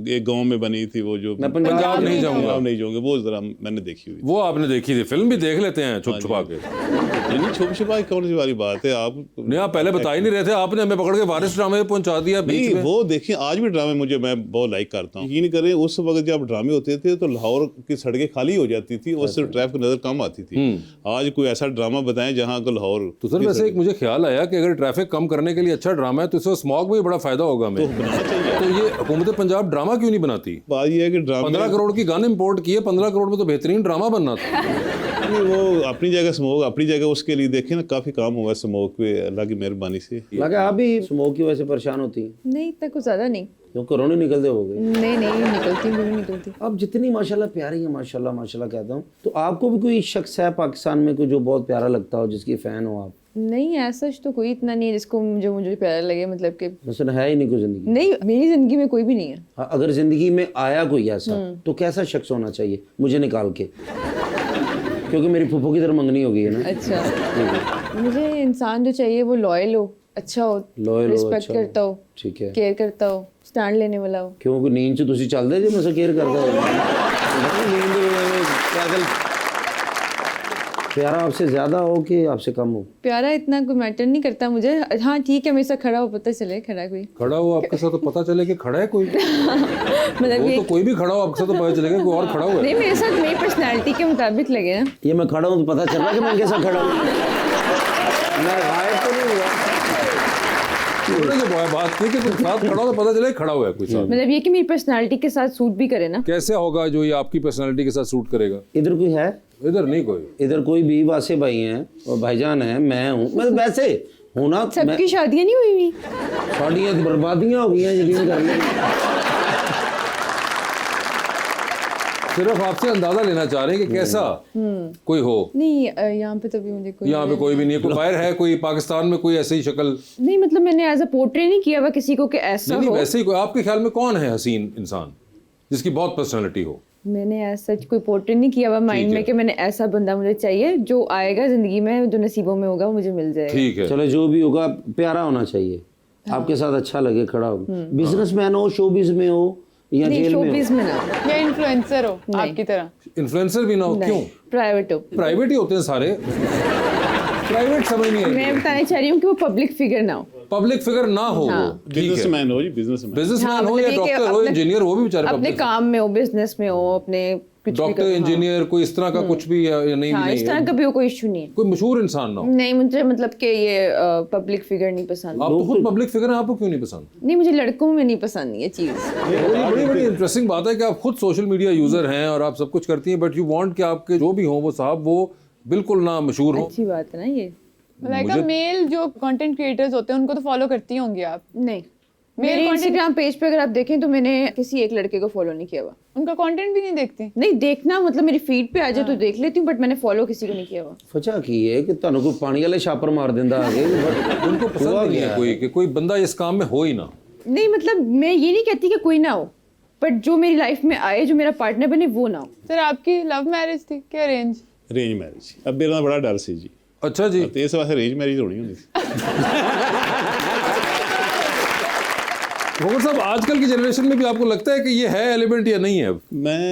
[SPEAKER 4] एक गांव में बनी थी, वो जो
[SPEAKER 2] मैं पंजाब
[SPEAKER 1] नहीं जाऊंगा,
[SPEAKER 4] नहीं जाऊंगा, वो जरा मैंने देखी हुई।
[SPEAKER 1] वो आपने देखी थी? फिल्म भी देख लेते हैं छुप छुपा के।
[SPEAKER 4] नहीं, छुप छुपा कौन सी वाली बात है? आप
[SPEAKER 1] नहीं, आप पहले बता ही नहीं रहे थे, आपने हमें पकड़ के वारिस ड्रामे में पहुंचा दिया बीच में।
[SPEAKER 4] वो देखिए, आज भी ड्रामे मुझे मैं बहुत लाइक करता हूँ। यकीन करें उस वक्त जब ड्रामे होते थे तो लाहौर की सड़कें खाली हो जाती थी, उससे ट्रैफिक नजर कम आती थी। आज कोई ऐसा ड्रामा बताएं जहाँ को लाहौर।
[SPEAKER 1] तो सर वैसे एक मुझे ख्याल आया कि अगर ट्रैफिक कम करने के लिए अच्छा ड्रामा है तो इससे स्मॉग में भी बड़ा फायदा होगा हमें। तो ये हुकूमत पंजाब ड्रामा क्यों नहीं बनाती?
[SPEAKER 4] बात ये है कि ड्रामा
[SPEAKER 1] 15 करोड़ की गन इंपोर्ट की है, 15 करोड़ में तो बेहतरीन ड्रामा बनना था।
[SPEAKER 4] वो अपनी जगह स्मोक, अपनी जगह उसके लिए देखें ना, काफी काम हुआ स्मोक पे, अल्लाह की मेहरबानी से।
[SPEAKER 2] लगा आप भी स्मोक की वजह से परेशान होती हैं?
[SPEAKER 5] नहीं, इतना कुछ ज्यादा नहीं।
[SPEAKER 2] क्यों कोरोना निकलते हो गए?
[SPEAKER 5] नहीं निकलती, बिल्कुल निकलती।
[SPEAKER 2] आप जितनी माशाल्लाह प्यारी हैं, माशाल्लाह माशाल्लाह कहता हूँ, तो आपको भी कोई शख्स है पाकिस्तान में कोई जो बहुत प्यारा लगता हो, जिसकी फैन हो आप?
[SPEAKER 5] नहीं, ऐसा तो कोई इतना नहीं है जिसको मुझे प्यारा लगे, मतलब कि
[SPEAKER 2] मसलन है ही नहीं कोई जिंदगी?
[SPEAKER 5] नहीं, मेरी जिंदगी में कोई भी नहीं है।
[SPEAKER 2] हाँ, अगर जिंदगी में आया कोई ऐसा तो कैसा शख्स होना चाहिए मुझे निकाल के? क्योंकि मेरी फूफो की तरह मंगनी हो गई है ना।
[SPEAKER 5] अच्छा, मुझे इंसान जो चाहिए वो लॉयल हो, अच्छा हो,
[SPEAKER 2] लॉयल हो,
[SPEAKER 5] रिस्पेक्ट
[SPEAKER 2] अच्छा हो।
[SPEAKER 5] करता हो,
[SPEAKER 2] ठीक है।
[SPEAKER 5] केयर करता हो, स्टैंड लेने वाला हो।
[SPEAKER 2] क्योंकि नींद से तुसी चलदे जे मैं केयर करदा हो। नींद पैदल प्यारा आपसे ज्यादा हो कि आपसे कम हो?
[SPEAKER 5] प्यारा इतना कोई मैटर नहीं करता मुझे। हाँ ठीक है, मेरे साथ खड़ा हो, पता चले खड़ा कोई
[SPEAKER 1] खड़ा हो आपके साथ तो पता चले कि खड़ा है कोई।
[SPEAKER 5] मतलब
[SPEAKER 1] वो
[SPEAKER 5] ये
[SPEAKER 1] तो कोई भी खड़ा हो आपके साथ तो पता चलेगा कोई और खड़ा हुआ है।
[SPEAKER 5] नहीं, मेरे साथ मेरी पर्सनैलिटी के मुताबिक लगे ना।
[SPEAKER 2] ये मैं खड़ा हूँ तो पता चल रहा है कि मैं इनके साथ खड़ा हूँ, मैं गायब तो नहीं हुआ।
[SPEAKER 1] जो बात थी कि कोई साथ खड़ा हो तो पता चले खड़ा हुआ है कोई साथ।
[SPEAKER 5] मतलब ये कि मेरी पर्सनैलिटी के साथ सूट भी करे ना।
[SPEAKER 1] कैसे होगा जो ये आपकी पर्सनालिटी के साथ सूट करेगा?
[SPEAKER 2] इधर कोई है?
[SPEAKER 1] इधर नहीं कोई।
[SPEAKER 2] इधर कोई भी वासे भाई हैं और भाईजान हैं, मैं हूँ, मतलब वैसे होना।
[SPEAKER 5] सबकी शादियां नहीं हुई हुई?
[SPEAKER 2] शादियाँ तो बर्बादियाँ हो गई हैं, यकीन कर लें।
[SPEAKER 1] सिर्फ आपसे अंदाजा लेना चाह रहे हैं कि कैसा कोई हो।
[SPEAKER 5] नहीं, यहाँ पे तो भी मुझे कोई
[SPEAKER 1] यहाँ पे कोई भी नहीं है। कोई बाहर है कोई पाकिस्तान में कोई ऐसी शक्ल?
[SPEAKER 5] नहीं, मतलब मैंने एज अ पोर्ट्रेट नहीं किया हुआ किसी को कि ऐसा
[SPEAKER 1] नहीं,
[SPEAKER 5] हो।
[SPEAKER 1] वैसे ही कोई आपके ख्याल में कौन है हसीन इंसान जिसकी बहुत पर्सनालिटी हो?
[SPEAKER 5] मैंने ऐसा कोई पोर्ट्रेट नहीं किया हुआ माइंड में कि मैंने ऐसा बंदा मुझे चाहिए, जो आएगा जिंदगी में, जो नसीबों में होगा वो मुझे मिल जाएगा।
[SPEAKER 1] ठीक है,
[SPEAKER 2] चलो जो भी होगा प्यारा होना चाहिए, आपके साथ अच्छा लगे, खड़ा हो, बिजनेसमैन हो, शोबिज में हो या
[SPEAKER 5] नहीं,
[SPEAKER 2] जेल में
[SPEAKER 5] शोबिज
[SPEAKER 2] हो।
[SPEAKER 5] में ना,
[SPEAKER 6] या इन्फ्लुएंसर हो आपकी तरह?
[SPEAKER 1] इन्फ्लुएंसर भी ना हो? क्यों?
[SPEAKER 5] प्राइवेट हो।
[SPEAKER 1] प्राइवेट ही होते हैं सारे, प्राइवेट समझ नहीं है।
[SPEAKER 5] मैं बताना चाह रही हूँ कि वो पब्लिक फिगर ना हो।
[SPEAKER 1] पब्लिक फिगर ना हो, ठीक है।
[SPEAKER 4] बिजनेसमैन हो जी, बिजनेसमैन।
[SPEAKER 1] बिजनेसमैन हो या डॉक्टर हो, इंजीनियर हो, भी बेचारे
[SPEAKER 5] अपने
[SPEAKER 1] public-
[SPEAKER 5] काम में हो, बिजनेस में हो, अपने कुछ भी
[SPEAKER 1] डॉक्टर,
[SPEAKER 5] करो,
[SPEAKER 1] इंजीनियर, कोई इस तरह का कुछ भी या नहीं?
[SPEAKER 5] हाँ,
[SPEAKER 1] भी
[SPEAKER 5] इस
[SPEAKER 1] नहीं
[SPEAKER 5] तरह
[SPEAKER 1] है।
[SPEAKER 5] का भी कोई इशू नहीं है।
[SPEAKER 1] कोई मशहूर इंसान ना हो।
[SPEAKER 5] नहीं, मुझे मतलब कि ये पब्लिक फिगर नहीं पसंद।
[SPEAKER 1] आप तो खुद पब्लिक फिगर हैं, आपको क्यों नहीं पसंद?
[SPEAKER 5] नहीं, मुझे लड़कों में नहीं पसंद ये चीज़।
[SPEAKER 1] बड़ी बड़ी इंटरेस्टिंग बात है कि आप खुद सोशल मीडिया यूजर हैं और आप सब कुछ करती हैं, बट यू वांट कि आपके जो भी हों वो साहब वो बिल्कुल ना मशहूर हो।
[SPEAKER 5] अच्छी बात है ना ये।
[SPEAKER 6] लाइक मेल जो कंटेंट क्रिएटर्स होते हैं उनको तो फॉलो करती होंगी आप?
[SPEAKER 5] नहीं, मेरे इंस्टाग्राम पेज पे अगर आप देखें तो मैंने किसी एक लड़के को फॉलो नहीं किया हुआ।
[SPEAKER 6] उनका कंटेंट भी नहीं देखती?
[SPEAKER 5] नहीं देखना मतलब मेरी फीड पे आ जाए तो देख लेती हूँ, बट मैंने फॉलो किसी को नहीं किया हुआ।
[SPEAKER 2] वजह की है कि ਤੁਹਾਨੂੰ ਕੋਈ ਪਾਣੀ ਵਾਲੇ ਛਾਪਰ ਮਾਰ ਦਿੰਦਾ आगे
[SPEAKER 1] उनको पसंद नहीं है कोई कि कोई बंदा इस काम में हो ही ना।
[SPEAKER 5] नहीं मतलब मैं ये नहीं कहती कि कोई ना हो, बट जो मेरी लाइफ में आए, जो मेरा पार्टनर बने, वो ना हो।
[SPEAKER 6] सर आपकी लव मैरिज थी क्या अरेंज?
[SPEAKER 4] Arrange marriage. अब मेरा बड़ा डर सी जी।
[SPEAKER 1] अच्छा जी।
[SPEAKER 4] तो इस वास्ते अरेंज मैरिज होनी होनी
[SPEAKER 1] भगत साहब, आजकल की जनरेशन में भी आपको लगता है कि ये है एलिमेंट या नहीं है?
[SPEAKER 4] मैं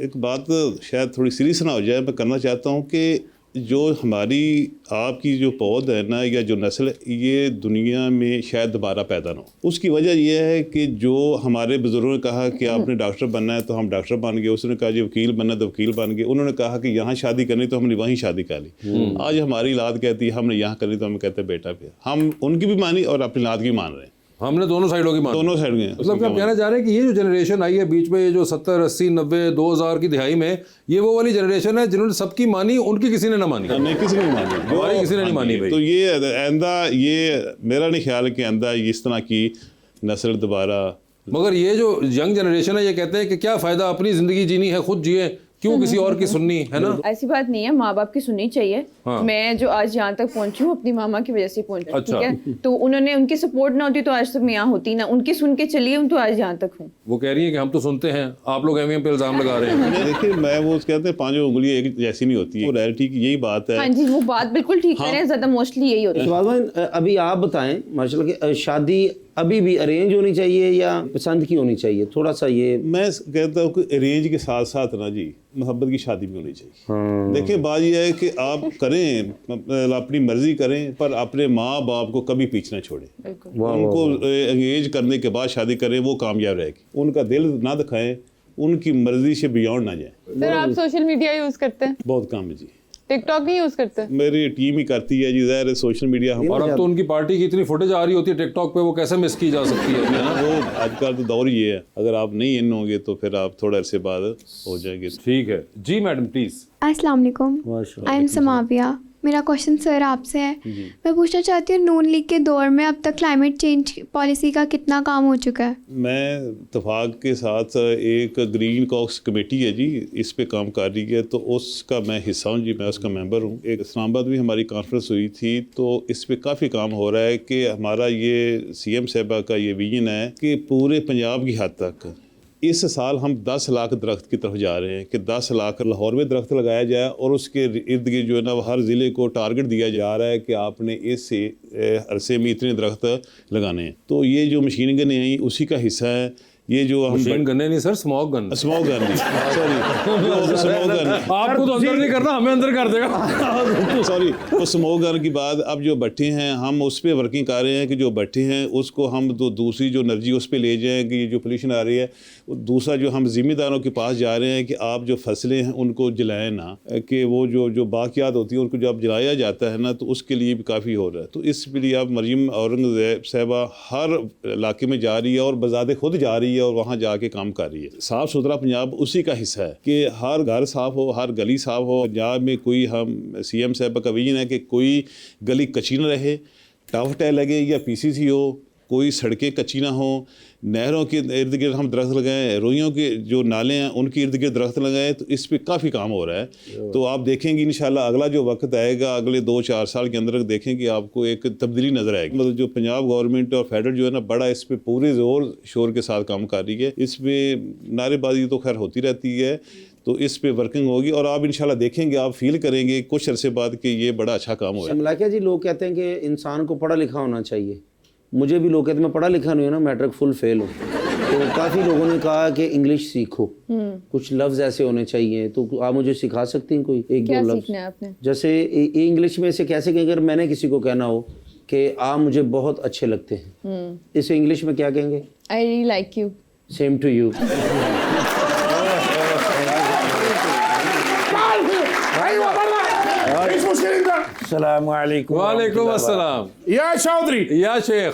[SPEAKER 4] एक बात शायद थोड़ी सीरियस ना हो जाए, मैं करना चाहता हूँ कि जो हमारी आपकी जो पौध है ना या जो नस्ल ये दुनिया में शायद दोबारा पैदा ना हो। उसकी वजह यह है कि जो हमारे बुजुर्गों ने कहा कि आपने डॉक्टर बनना है तो हम डॉक्टर बन गए, उसने कहा जी वकील बनना है तो वकील बन गए, उन्होंने कहा कि यहाँ शादी करनी तो हमने वहीं शादी कर ली। आज हमारी औलाद कहती है हमने यहाँ करनी तो हम कहते हैं बेटा पे, हम उनकी भी मानी और अपनी औलाद की मान रहे हैं।
[SPEAKER 1] हमने दोनों साइडों की मानी।
[SPEAKER 4] दोनों साइड में
[SPEAKER 1] मतलब क्या कहना चाह रहे हैं कि ये जो जनरेशन आई है बीच में, ये जो 70, 80, 90, 2000 की दिहाई में, ये वो वाली जनरेशन है जिन्होंने सबकी मानी, उनकी किसी ने ना मानी।
[SPEAKER 4] नहीं किसी ने मानी,
[SPEAKER 1] हमारी किसी ने नहीं मानी भाई।
[SPEAKER 4] तो ये आइंदा, ये मेरा नहीं ख्याल कि आइंदा इस तरह की नस्ल दोबारा।
[SPEAKER 1] मगर ये जो यंग जनरेशन है ये कहते हैं कि क्या फ़ायदा, अपनी ज़िंदगी जीनी है, खुद जिए, क्यों किसी और की सुननी है ना?
[SPEAKER 5] ऐसी बात नहीं है, माँ बाप की सुननी चाहिए।
[SPEAKER 1] हाँ।
[SPEAKER 5] मैं जो आज यहाँ तक पहुंची हूँ अपनी मामा की वजह से पहुंची,
[SPEAKER 1] अच्छा।
[SPEAKER 5] ठीक है? तो उन्होंने, उनकी सपोर्ट ना होती तो आज तक मैं यहाँ होती ना, उनकी सुन के चलिए तो आज यहाँ तक हूँ।
[SPEAKER 1] वो कह रही है कि हम तो सुनते हैं, आप लोग एमएम पे इल्ज़ाम लगा रहे हैं।
[SPEAKER 4] देखिए मैं वो कहते हैं पांचों उंगलियां एक जैसी नहीं होती है, वो रियलिटी की यही बात है।
[SPEAKER 5] हाँ जी, वो बात बिल्कुल ठीक कह रहे हैं, ज्यादा मोस्टली यही होता है।
[SPEAKER 2] शहबाज भाई अभी आप बताएं माशाल्लाह कि शादी अभी भी अरेंज होनी चाहिए या पसंद की होनी चाहिए? थोड़ा सा ये
[SPEAKER 4] मैं कहता हूँ कि अरेंज के साथ साथ ना जी मोहब्बत की शादी भी होनी चाहिए। देखिए बात यह है कि आप करें, अपनी मर्जी करें, पर अपने माँ बाप को कभी पीछे ना छोड़ें। उनको एंगेज करने के बाद शादी करें, वो कामयाब रहेगी। उनका दिल ना दिखाएं, उनकी मर्जी से बियॉन्ड ना जाए।
[SPEAKER 6] सर आप सोशल मीडिया यूज करते हैं?
[SPEAKER 4] बहुत कम है जी।
[SPEAKER 6] टिकटॉक नहीं यूज करते?
[SPEAKER 4] मेरी टीम ही करती है जी, ज़ाहिर है सोशल मीडिया हम।
[SPEAKER 1] और अब तो उनकी पार्टी की इतनी फुटेज आ रही होती है टिकटॉक पे, वो कैसे मिस की जा सकती है ना?
[SPEAKER 4] वो आजकल तो दौर ये है, अगर आप नहीं इन होंगे तो फिर आप थोड़ा अरसे बाद हो जाएंगे।
[SPEAKER 1] ठीक है जी मैडम प्लीज।
[SPEAKER 8] अस्सलाम वालेकुम, आई एम समाविया। मेरा क्वेश्चन सर आपसे है, मैं पूछना चाहती हूँ नून लीग के दौर में अब तक क्लाइमेट चेंज पॉलिसी का कितना काम हो चुका है?
[SPEAKER 4] मैं इत्तेफाक के साथ एक ग्रीन कॉक्स कमेटी है जी, इस पे काम कर रही है, तो उसका मैं हिस्सा हूँ जी, मैं उसका मेंबर हूँ। एक इस्लामाबाद में हमारी कॉन्फ्रेंस हुई थी, तो इस पे काफ़ी काम हो रहा है कि हमारा ये सीएम साहबा का ये विजन है कि पूरे पंजाब की हद तक इस साल हम 10 लाख दरख्त की तरफ जा रहे हैं कि 10 लाख लाहौर में दरख्त लगाया जाए, और उसके इर्द गिर्द जो है ना हर ज़िले को टारगेट दिया जा रहा है कि आपने इस अरसे में इतने दरख्त लगाने हैं। तो ये जो मशीन गनें हैं उसी का हिस्सा है। ये जो हम
[SPEAKER 1] मशीन गन्ने नहीं sir, smoke gun.
[SPEAKER 4] Smoke gun नहीं, सॉरी स्मोक गन।
[SPEAKER 1] आपको तो अंदर नहीं करना, हमें अंदर कर देगा।
[SPEAKER 4] सॉरी, वो स्मोक गन की बाद अब जो भट्टे हैं हम उस पर वर्किंग कर रहे हैं कि जो भट्टे हैं उसको हम दूसरी जो एनर्जी उस पर ले जाएं कि जो पोल्यूशन आ रही है। दूसरा जो हम ज़िम्मेदारों के पास जा रहे हैं कि आप जो फसलें हैं उनको जलाएं ना, कि वो जो बाकियात होती है उनको जब जलाया जाता है ना तो उसके लिए भी काफ़ी हो रहा है। तो इसके लिए अब मरीम औरंगज़ेब साहिबा हर इलाके में जा रही है और बज़ाते खुद जा रही है और वहाँ जाके काम कर रही है। साफ़ सुथरा पंजाब उसी का हिस्सा है कि हर घर साफ़ हो, हर गली साफ़ हो। पंजाब में कोई, हम सीएम साहब का विजन है कि कोई गली कच्ची न रहे, टाफ टैल लगे या पीसीसी हो, कोई सड़कें कच्ची ना हो, नहरों के इर्द गिर्द हम दरख्त लगाएं, रोइयों के जो नाले हैं उनके इर्द गिर्द दरख्त लगाएं। तो इस पे काफ़ी काम हो रहा है। तो आप देखेंगे इंशाल्लाह अगला जो वक्त आएगा, अगले 2-4 साल के अंदर देखेंगे आपको एक तब्दीली नज़र आएगी। मतलब जो पंजाब गवर्नमेंट और फेडरल जो है ना बड़ा इस पे पूरे ज़ोर शोर के साथ काम कर रही है। इस पर नारेबाजी तो खैर होती रहती है, तो इस पे वर्किंग होगी और आप इंशाल्लाह देखेंगे, आप फील करेंगे कुछ अरसे बाद कि ये बड़ा अच्छा काम हो रहा है।
[SPEAKER 2] मलाइका जी, लोग कहते हैं कि इंसान को पढ़ा लिखा होना चाहिए। मुझे भी लोग कहते हैं मैं पढ़ा लिखा नहीं हूँ ना, मैट्रिक फुल फेल हूँ। तो काफ़ी लोगों ने कहा कि इंग्लिश सीखो, कुछ लफ्ज़ ऐसे होने चाहिए, तो आप मुझे सिखा सकती हैं कोई एक
[SPEAKER 5] क्या
[SPEAKER 2] दो लफ्ज़?
[SPEAKER 5] सीखना है आपने?
[SPEAKER 2] जैसे इंग्लिश में से कैसे कहेंगे? अगर मैंने किसी को कहना हो कि आप मुझे बहुत अच्छे लगते हैं, इसे इंग्लिश में क्या कहेंगे?
[SPEAKER 5] I really like you.
[SPEAKER 2] Same to you.
[SPEAKER 3] अस्सलामुअलैकुम।
[SPEAKER 1] वालेकुम अस्सलाम।
[SPEAKER 9] या चौधरी।
[SPEAKER 1] या शेख,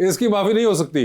[SPEAKER 1] इसकी माफी नहीं हो सकती।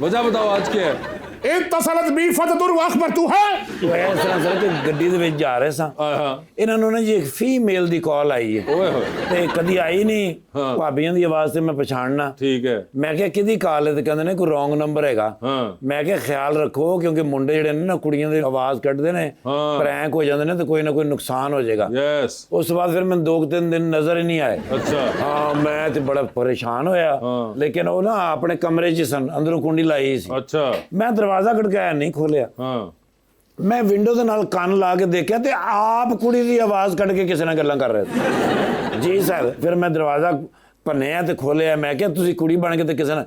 [SPEAKER 1] वजह बताओ आज क्या है?
[SPEAKER 9] इत्तसलत बी फतदुर व अखबर तू है
[SPEAKER 3] ਉਹ ਇਸ ਤਰ੍ਹਾਂ ਸਰ ਕਿ ਗੱਡੀ ਦੇ ਵਿੱਚ ਜਾ ਰਹੇ ਸਾਂ ਇਹਨਾਂ ਨੂੰ ਨਾ ਜੀ ਇੱਕ ਫੀਮੇਲ ਦੀ ਕਾਲ ਆਈ ਹੈ
[SPEAKER 1] ਓਏ ਹੋਏ
[SPEAKER 3] ਤੇ ਕਦੀ ਆਈ ਨਹੀਂ ਭਾਬੀਆਂ ਦੀ ਆਵਾਜ਼ ਤੇ ਮੈਂ ਪਛਾਣਨਾ
[SPEAKER 1] ਠੀਕ ਹੈ
[SPEAKER 3] ਮੈਂ ਕਿਹਾ ਕਿਹਦੀ ਕਾਲ ਹੈ ਤੇ ਕਹਿੰਦੇ ਨੇ ਕੋਈ ਰੋਂਗ ਨੰਬਰ ਹੈਗਾ
[SPEAKER 1] ਹਾਂ
[SPEAKER 3] ਮੈਂ ਕਿਹਾ ਖਿਆਲ ਰੱਖੋ ਕਿਉਂਕਿ ਮੁੰਡੇ ਜਿਹੜੇ ਨੇ ਨਾ ਕੁੜੀਆਂ ਦੀ ਆਵਾਜ਼ ਕੱਢਦੇ ਨੇ ਪ੍ਰੈਂਕ ਹੋ ਜਾਂਦੇ ਨੇ ਤੇ ਕੋਈ ਨਾ ਕੋਈ ਨੁਕਸਾਨ ਹੋ ਜਾਏਗਾ
[SPEAKER 1] ਯੈਸ
[SPEAKER 3] ਉਸ ਤੋਂ ਬਾਅਦ ਫਿਰ ਮੈਨੂੰ 2-3 ਦਿਨ ਨਜ਼ਰ ਹੀ ਨਹੀਂ ਆਏ
[SPEAKER 1] ਅੱਛਾ
[SPEAKER 3] ਹਾਂ ਮੈਂ ਤੇ ਬੜਾ ਪਰੇਸ਼ਾਨ ਹੋਇਆ ਲੇਕਿਨ ਉਹ ਨਾ ਆਪਣੇ ਕਮਰੇ 'ਚ ਸਨ ਅੰਦਰੋਂ ਕੁੰਡੀ ਲਾਈ ਸੀ
[SPEAKER 1] ਅੱਛਾ
[SPEAKER 3] ਮੈਂ ਦਰਵਾਜ਼ਾ ਖੜਕਾਇਆ ਨਹੀਂ ਖੋਲਿਆ
[SPEAKER 1] ਹਾਂ
[SPEAKER 3] ਮੈਂ ਵਿੰਡੋ ਦੇ ਨਾਲ ਕੰਨ ਲਾ ਕੇ ਦੇਖਿਆ ਤੇ ਆਪ ਕੁੜੀ ਦੀ ਆਵਾਜ਼ ਕੱਢ ਕੇ ਕਿਸੇ ਨਾਲ ਗੱਲਾਂ ਕਰ ਰਹੇ ਸੀ ਜੀ ਸਰ ਫਿਰ ਮੈਂ ਦਰਵਾਜ਼ਾ ਭੰਨਿਆ ਤੇ ਖੋਲਿਆ ਮੈਂ ਕਿਹਾ ਤੁਸੀਂ ਕੁੜੀ ਬਣ ਕੇ ਤੇ ਕਿਸੇ ਨਾਲ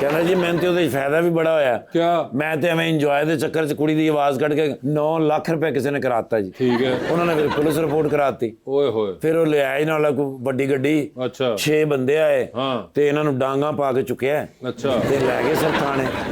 [SPEAKER 3] ਕਹਿੰਦਾ ਜੀ ਮੈਨੂੰ ਤੇ ਉਹਦੇ 'ਚ ਫਾਇਦਾ ਵੀ ਬੜਾ ਹੋਇਆ
[SPEAKER 1] ਕਿਆ
[SPEAKER 3] ਮੈਂ ਤੇ ਐਵੇਂ ਇੰਜੋਏ ਦੇ ਚੱਕਰ 'ਚ ਕੁੜੀ ਦੀ ਆਵਾਜ਼ ਕੱਢ ਕੇ 9 ਲੱਖ ਰੁਪਏ ਕਿਸੇ ਨੇ ਕਰਾਤਾ ਜੀ
[SPEAKER 1] ਠੀਕ ਹੈ
[SPEAKER 3] ਉਹਨਾਂ ਨੇ ਫਿਰ ਪੁਲਿਸ ਰਿਪੋਰਟ ਕਰਾਤੀ
[SPEAKER 1] ਓਏ ਹੋਏ
[SPEAKER 3] ਫਿਰ ਉਹ ਲਿਆਇਆ ਇਹਨਾਂ ਨਾਲ ਕੋਈ ਵੱਡੀ ਗੱਡੀ
[SPEAKER 1] ਅੱਛਾ
[SPEAKER 3] 6 ਬੰਦੇ ਆਏ
[SPEAKER 1] ਹਾਂ
[SPEAKER 3] ਤੇ ਇਹਨਾਂ ਨੂੰ ਡਾਂਗਾ ਪਾ ਕੇ ਚੁੱਕਿਆ
[SPEAKER 1] ਅੱਛਾ
[SPEAKER 3] ਤੇ ਲੈ ਗਏ ਸਰ ਥਾਣੇ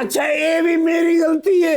[SPEAKER 3] ਅੱਛਾ ਇਹ ਵੀ ਮੇਰੀ ਗਲਤੀ ਹੈ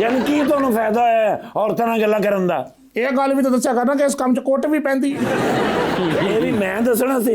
[SPEAKER 3] ਯਾਨੀ ਕੀ ਤੁਹਾਨੂੰ ਫਾਇਦਾ ਹੋਇਆ ਔਰਤਾਂ ਨਾਲ ਗੱਲਾਂ ਕਰਨ ਦਾ
[SPEAKER 9] ਇਹ ਗੱਲ ਵੀ ਤਾਂ ਦੱਸਿਆ ਕਰਨਾ ਕਿ ਇਸ ਕੰਮ 'ਚ ਕੋਟ ਵੀ ਪੈਂਦੀ
[SPEAKER 3] ਇਹ ਵੀ ਮੈਂ ਦੱਸਣਾ ਸੀ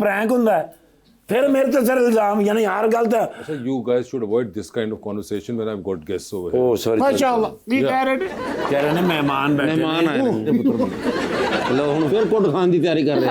[SPEAKER 3] ਪ੍ਰੈਂਕ ਹੁੰਦਾ ਹੈ। ਫਿਰ ਮੇਰੇ ਤੇ ਸਰ ਇਲਜ਼ਾਮ ਯਾਨੀ ਹਰ ਗੱਲ ਤਾਂ
[SPEAKER 1] So you guys should avoid this kind of conversation when I've got guests over here.
[SPEAKER 3] ਉਹ ਸੌਰੀ
[SPEAKER 9] ਮਾਸ਼ਾਅੱਲਾ ਕੀ ਕਹਿ ਰਹੇ ਨੇ
[SPEAKER 3] ਕਹਿ ਰਹੇ ਨੇ ਮਹਿਮਾਨ ਬੈਠੇ
[SPEAKER 2] ਮਹਿਮਾਨ ਆਏ ਨੇ ਲਓ ਹੁਣ ਫਿਰ ਕੁੱਟ ਖਾਣ ਦੀ ਤਿਆਰੀ ਕਰ ਰਹੇ ਆ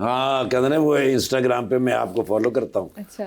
[SPEAKER 3] हाँ कहते हैं वो इंस्टाग्राम पे मैं आपको फॉलो करता हूँ
[SPEAKER 5] अच्छा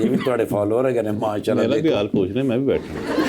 [SPEAKER 3] ये भी थोड़े फॉलोअर है कहने माशाल्लाह
[SPEAKER 4] मेरा भी
[SPEAKER 3] देखो
[SPEAKER 4] हाल पूछ रहे हैं, मैं भी बैठा हूँ।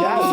[SPEAKER 3] क्या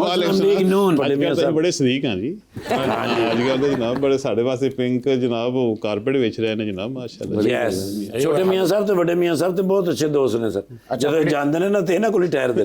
[SPEAKER 3] मुस्लिम लीग नून
[SPEAKER 4] ਅੱਜ ਕੱਲ੍ਹ ਤਾਂ ਅਸੀਂ ਬੜੇ ਸਰੀਕ ਹਾਂ ਜੀ ਅੱਜ ਕੱਲ੍ਹ ਤਾਂ ਜਨਾਬ ਬੜੇ ਸਾਡੇ ਪਾਸੇ ਪਿੰਕ ਜਨਾਬ ਉਹ ਕਾਰਪੇਟ ਵੇਚ ਰਹੇ ਨੇ ਜਨਾਬ ਮਾਸ਼ਾਅੱਲਾ
[SPEAKER 3] यस छोटे मियां साहब तो बड़े मियां साहब तो बहुत अच्छे दोस्त ने सर जब जानते ने ना थे ना कोई ठहर दे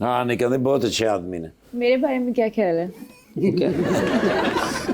[SPEAKER 3] हाँ नहीं कहते बहुत अच्छे आदमी ने
[SPEAKER 5] मेरे बारे में क्या ख्याल है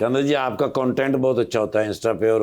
[SPEAKER 3] कहते जी आपका कंटेंट बहुत अच्छा होता है इंस्टा पे और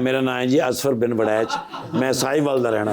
[SPEAKER 3] ਮੇਰਾ ਨਾਮ ਹੈ ਜੀ ਅਸਫਰ ਬਿਨ ਬੜੈਚ ਮੈਂ ਸਾਈਵਾਲ ਦਾ ਰਹਿਣਾ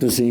[SPEAKER 3] ਤੁਸੀਂ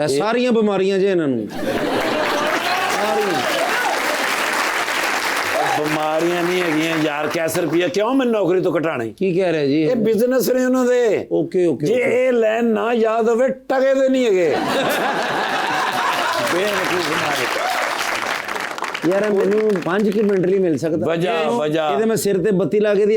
[SPEAKER 2] ਇਹ ਸਾਰੀਆਂ ਬਿਮਾਰੀਆਂ ਜੇ ਇਹਨਾਂ ਨੂੰ
[SPEAKER 3] ਬਿਮਾਰੀਆਂ ਨਹੀਂ ਹੈਗੀਆਂ ਯਾਰ ਕੈਸਰ ਰੁਪਈਆ ਕਿਉਂ ਮੈਂ ਨੌਕਰੀ ਤੋਂ ਘਟਾਣੇ
[SPEAKER 2] ਕੀ ਕਹਿ ਰਹੇ ਜੀ
[SPEAKER 3] ਇਹ ਬਿਜ਼ਨਸ ਨੇ ਉਹਨਾਂ ਦੇ
[SPEAKER 2] ਓਕੇ ਓਕੇ
[SPEAKER 3] ਜੇ ਇਹ ਲੈਣ ਨਾ ਯਾਦ ਹੋਵੇ ਟਕੇ ਦੇ ਨਹੀਂ ਹੈਗੇ ਬੇਵਕੂਫ ਮਾਰੇ
[SPEAKER 2] ਯਾਰ ਇਹ ਮੈਨੂੰ 5 ਮਿੰਟ ਲਈ ਮਿਲ ਸਕਦਾ
[SPEAKER 3] ਵਜਾ
[SPEAKER 2] ਇਹਦੇ ਮੈਂ ਸਿਰ ਤੇ ਬੱਤੀ ਲਾ ਕੇ ਦੀ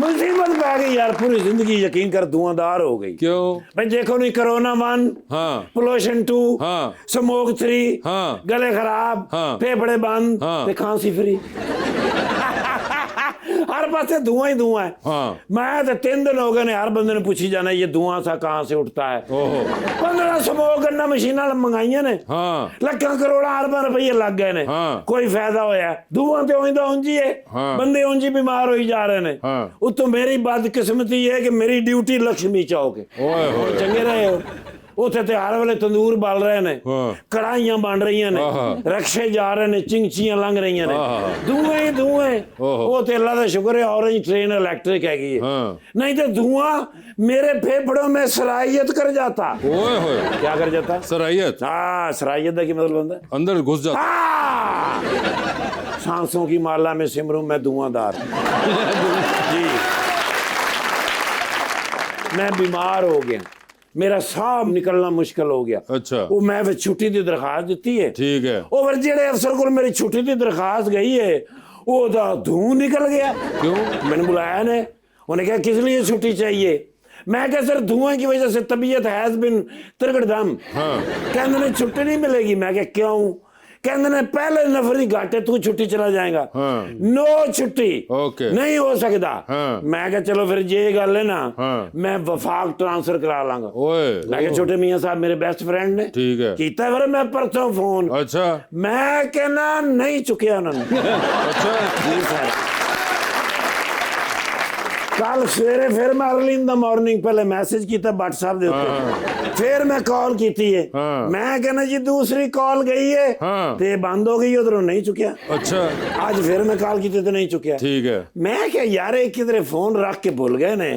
[SPEAKER 3] मुसीबत पै गई यार पूरी जिंदगी यकीन कर धुआंधार हो गई
[SPEAKER 1] क्यों
[SPEAKER 3] भाई देखो नहीं कोरोना 1
[SPEAKER 1] हाँ
[SPEAKER 3] पोल्यूशन 2
[SPEAKER 1] हाँ
[SPEAKER 3] स्मोक 3
[SPEAKER 1] हाँ
[SPEAKER 3] गले खराब
[SPEAKER 1] हाँ
[SPEAKER 3] फेफड़े बंद
[SPEAKER 1] हाँ
[SPEAKER 3] ते खांसी फ्री हर पासे धुआं ही धुआं है
[SPEAKER 1] हाँ
[SPEAKER 3] मैं तो 3 दिन हो गए ने हर बंदे ने पूछी जाना ये धुआं सा कहाँ से उठता है
[SPEAKER 1] ओहो
[SPEAKER 3] 15 स्मोक करना मशीना मंगाइया ने
[SPEAKER 1] हाँ
[SPEAKER 3] ਲੱਖਾਂ ਕਰੋੜਾਂ ਅਰਬਾਂ ਰੁਪਏ ਲੱਗ ਗਏ ਨੇ
[SPEAKER 1] ਹਾਂ
[SPEAKER 3] ਕੋਈ ਫਾਇਦਾ ਹੋਇਆ ਧੂਆਂ ਤੇ ਹੋਈਂਦਾ ਉਂਝੀ ਹੈ
[SPEAKER 1] ਹਾਂ
[SPEAKER 3] ਬੰਦੇ ਉਂਝੀ ਬਿਮਾਰ ਹੋਈ ਜਾ ਰਹੇ ਨੇ
[SPEAKER 1] ਹਾਂ
[SPEAKER 3] ਉਤੋਂ ਮੇਰੀ ਬਦਕਿਸਮਤੀ ਹੈ ਕਿ ਮੇਰੀ ਡਿਊਟੀ ਲక్ష్ਮੀ ਚੌਕ ਹੈ
[SPEAKER 1] ਓਏ ਹੋਏ
[SPEAKER 3] ਚੰਗੇ ਰਹੇ ਹੋ ਉੱਥੇ ਤੇ ਹਰ ਵੇਲੇ ਤੰਦੂਰ ਬਲ ਰਹੇ ਨੇ
[SPEAKER 1] ਹਾਂ
[SPEAKER 3] ਕੜਾਈਆਂ ਬਣ ਰਹੀਆਂ ਨੇ ਰਕਸ਼ੇ ਜਾ ਰਹੇ ਨੇ ਚਿੰਗਚੀਆਂ ਲੰਘ ਰਹੀਆਂ ਨੇ ਧੂਏ ਹੀ ਧੂਏ ਉਹ ਤੇ ਅੱਲਾ ਦਾ ਸ਼ੁਕਰ ਹੈ ਔਰੇਂਜ ਟ੍ਰੇਨ ਇਲੈਕਟ੍ਰਿਕ ਹੈਗੀ ਹੈ नहीं तो धुआं मेरे फेफड़ों में सराहियत कर जाता
[SPEAKER 1] ओए होए
[SPEAKER 3] क्या कर जाता
[SPEAKER 1] सराहियत
[SPEAKER 3] हाँ सराहियत का की मतलब होता है
[SPEAKER 1] अंदर घुस जाता
[SPEAKER 3] सांसों की माला में सिमरूं मैं धुआंधार जी मैं बीमार हो गया मेरा साह निकलना मुश्किल हो गया
[SPEAKER 1] अच्छा
[SPEAKER 3] वो मैं फिर छुट्टी की दरखास्त दी है
[SPEAKER 1] ठीक है
[SPEAKER 3] वो फिर जेड़े अफसर को मेरी छुट्टी की दरखास्त गई है वो तो धूं निकल गया
[SPEAKER 1] क्यों
[SPEAKER 3] मैंने बुलाया ने उन्हें कहा किस लिए छुट्टी चाहिए मैं क्या सर धुआं की वजह से तबीयत हैज बिन तिरगड़दम
[SPEAKER 1] हाँ
[SPEAKER 3] कहते नहीं छुट्टी नहीं मिलेगी मैं क्या क्यों कहते ने पहले नफरी घाटे तू छुट्टी चला जाएगा, नो छुट्टी
[SPEAKER 1] ओके
[SPEAKER 3] नहीं हो सकता। मैं कहा चलो फिर ये गल है ना, मैं वफाक ट्रांसफर करा लांगा।
[SPEAKER 1] ओए
[SPEAKER 3] मैं छोटे मियां साहब मेरे बेस्ट फ्रेंड ने
[SPEAKER 1] ठीक है,
[SPEAKER 3] कीता फिर मैं परसों फोन,
[SPEAKER 1] अच्छा
[SPEAKER 3] मैं कहना नहीं चुकिया उन्होंने।
[SPEAKER 1] अच्छा
[SPEAKER 3] जी सर, कल सवेरे फिर मैं अर्ली इन द मॉर्निंग पहले मैसेज किया व्हाट्सएप दे उत्ते, फिर मैं कॉल की है, मैं कहना जी दूसरी कॉल गई है ते बंद हो गई, उधरों नहीं चुकिया।
[SPEAKER 1] अच्छा
[SPEAKER 3] आज फिर मैं कॉल की तो नहीं चुकिया।
[SPEAKER 1] ठीक है,
[SPEAKER 3] मैं क्या यार एक किधरे फोन रख के भूल गए ने,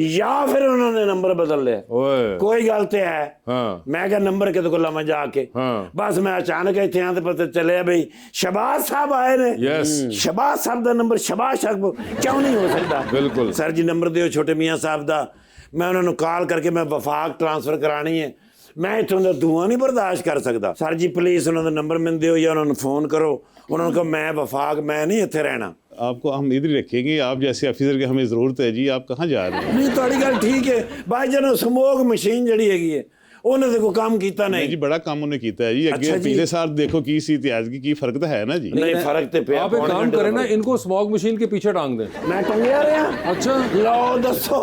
[SPEAKER 3] या फिर उन्होंने नंबर बदल लिया,
[SPEAKER 1] ओए
[SPEAKER 3] कोई गल तो है। मैं क्या नंबर के तो लवा जाके, बस मैं अचानक इतने आते पता चले भाई शहबाज साहब आए ने।
[SPEAKER 1] यस
[SPEAKER 3] शहबाज साहब का नंबर शहबाज साहब क्यों नहीं हो सकता?
[SPEAKER 1] बिल्कुल
[SPEAKER 3] सर जी नंबर दियो छोटे मियां साहब का, मैं उन्होंने कॉल करके मैं वफाक ट्रांसफर करानी है, मैं इतों का धुआं नहीं बर्दाश्त कर सकता। सर जी प्लीज उन्होंने नंबर मैंने दियो या उन्होंने फोन करो, उन्होंने कहा मैं वफाक मैं नहीं इतने रहना।
[SPEAKER 4] आपको हम इधर रखेंगे, आप जैसे ऑफिसर की हमें ज़रूरत है जी, आप कहाँ जा रहे हैं?
[SPEAKER 3] नहीं थोड़ी गल ठीक है भाई, जन स्मोक मशीन जड़ी है उन्हें देखो काम कीता नहीं
[SPEAKER 4] जी, बड़ा काम उन्हें कीता है जी। अगे पिछले साल देखो की सी इतिहास की फर्क तो है ना जी।
[SPEAKER 3] नहीं फर्क तो पे।
[SPEAKER 1] आप एक काम करें ना, इनको स्मोक मशीन के पीछे टांग दें।
[SPEAKER 3] मैं टंगिया रहा।
[SPEAKER 1] अच्छा
[SPEAKER 3] लो दसो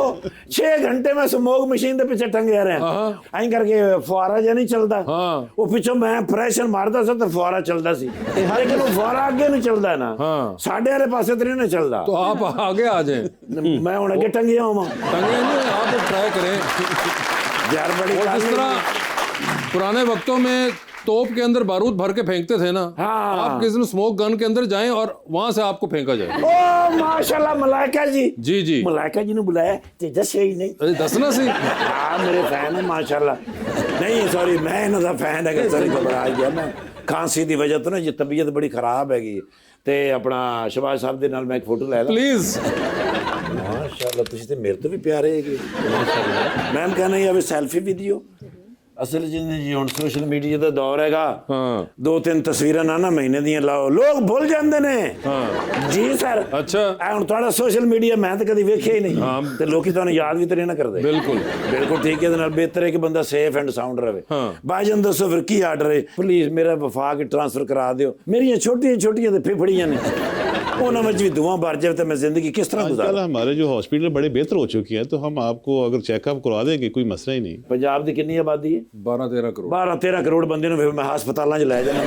[SPEAKER 3] 6 घंटे में स्मोक मशीन के पीछे टंगिया रहा, आई करके फुआरा जा नहीं चलता, वो पीछे मैं प्रेशर मारता सा तो फुआरा चलता सी, लेकिन वो फुआरा आगे नहीं चलता है ना, साढ़े वाले पासे तो नहीं चलता।
[SPEAKER 1] तो आप आगे आ जाए,
[SPEAKER 3] मैं हूं अगे टंगिया हूं।
[SPEAKER 1] टंगे नहीं, आप ट्राई करें
[SPEAKER 3] यार बड़ी
[SPEAKER 1] जिस तरह पुराने वक्तों में तोप के अंदर बारूद भर के फेंकते थे ना, आप किसी स्मोक गन के अंदर जाएं और वहां से आपको फेंका जाए।
[SPEAKER 3] ओ माशाल्लाह मलाइका जी।
[SPEAKER 1] जी जी
[SPEAKER 3] मलाइका जी ने बुलाया ते दस्या ही नहीं।
[SPEAKER 1] दसना सी
[SPEAKER 3] हाँ मेरे फैन है माशाल्लाह। नहीं सॉरी मैं इन्हों का फैन है, सॉरी घबरा गया मैं, खांसी की वजह तो ना जी तबीयत बड़ी खराब हैगी ते अपना शहबाज साहब दे नाल मैं एक फोटो ले ला
[SPEAKER 1] प्लीज।
[SPEAKER 3] माशाल्लाह तुसी ते मेरे तो भी प्यारे हैगे। मैम कहना ये अभी सेल्फी भी दियो। असल जी हुण सोशल मीडिया का दौर हैगा, 2-3 तस्वीरां ना महीने दियां लाओ लोग भूल जाते ने। जी सर।
[SPEAKER 1] अच्छा
[SPEAKER 3] हुण तुहाडा सोशल मीडिया मैं तो कभी वेख्या ही नहीं ते लोकी तुहानू याद भी तो नहीं ना करदे।
[SPEAKER 1] बिल्कुल
[SPEAKER 3] बिल्कुल ठीक है, नाल बेहतर है कि बंदा सेफ एंड साउंड रहे। भाईजान दसो फिर की आर्डर है? प्लीज मेरा वफाक ट्रांसफर करा दियो, मेरियां छोटियां छोटियां ते फिफड़ियां ने उन्होंने में भी धुआं भर जाए तो मैं जिंदगी किस तरह गुजारूं?
[SPEAKER 4] हमारे जो हॉस्पिटल बड़े बेहतर हो चुके हैं, तो हम आपको अगर चेकअप करवा देंगे कोई मसला ही नहीं।
[SPEAKER 3] पंजाब की कितनी आबादी है?
[SPEAKER 1] 12-13 करोड़।
[SPEAKER 3] 12-13 करोड़ बंदे ने मैं हस्पतालों च लै जाना।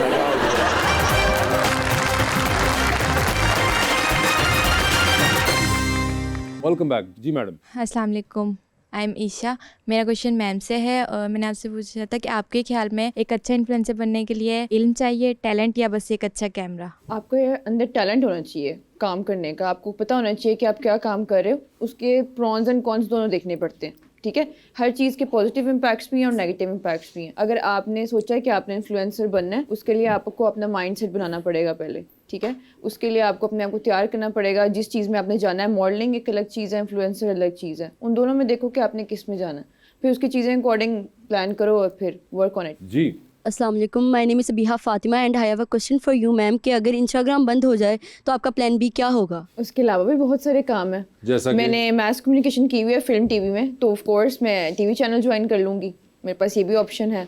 [SPEAKER 1] वेलकम बैक जी मैडम।
[SPEAKER 10] अस्सलाम वालेकुम, आई एम ईशा। मेरा क्वेश्चन मैम से है और मैंने आपसे पूछा था कि आपके ख्याल में एक अच्छा इन्फ्लुएंसर बनने के लिए इल्म चाहिए, टैलेंट, या बस एक अच्छा कैमरा?
[SPEAKER 5] आपको ये अंदर टैलेंट होना चाहिए काम करने का, आपको पता होना चाहिए कि आप क्या काम कर रहे हो, उसके प्रॉन्स एंड कॉन्स दोनों देखने पड़ते हैं। ठीक है, हर चीज़ के पॉजिटिव इम्पैक्ट्स भी हैं और नेगेटिव इम्पैक्ट्स भी हैं। अगर आपने सोचा है कि आपने इन्फ्लुएंसर बनना है, उसके लिए आपको अपना माइंडसेट बनाना पड़ेगा पहले। ठीक है, उसके लिए आपको अपने आप को तैयार करना पड़ेगा। जिस चीज़ में आपने जाना है, मॉडलिंग एक अलग चीज़ है, इन्फ्लुएंसर अलग चीज़ है। उन दोनों में देखो कि आपने किस में जाना है, फिर उसकी चीज़ें अकॉर्डिंग प्लान करो और फिर वर्क ऑन इट।
[SPEAKER 1] जी
[SPEAKER 11] अस्सलाम वालेकुम, my name is Sabiha Fatima and I have a question for you ma'am कि अगर इंस्टाग्राम बंद हो जाए तो आपका प्लान बी क्या होगा?
[SPEAKER 5] उसके अलावा भी बहुत सारे काम है,
[SPEAKER 1] जैसा
[SPEAKER 5] मैंने मैस कम्युनिकेशन की हुई है फिल्म टीवी में, तो ऑफ कोर्स मैं टीवी चैनल ज्वाइन कर लूँगी, मेरे पास ये भी ऑप्शन है।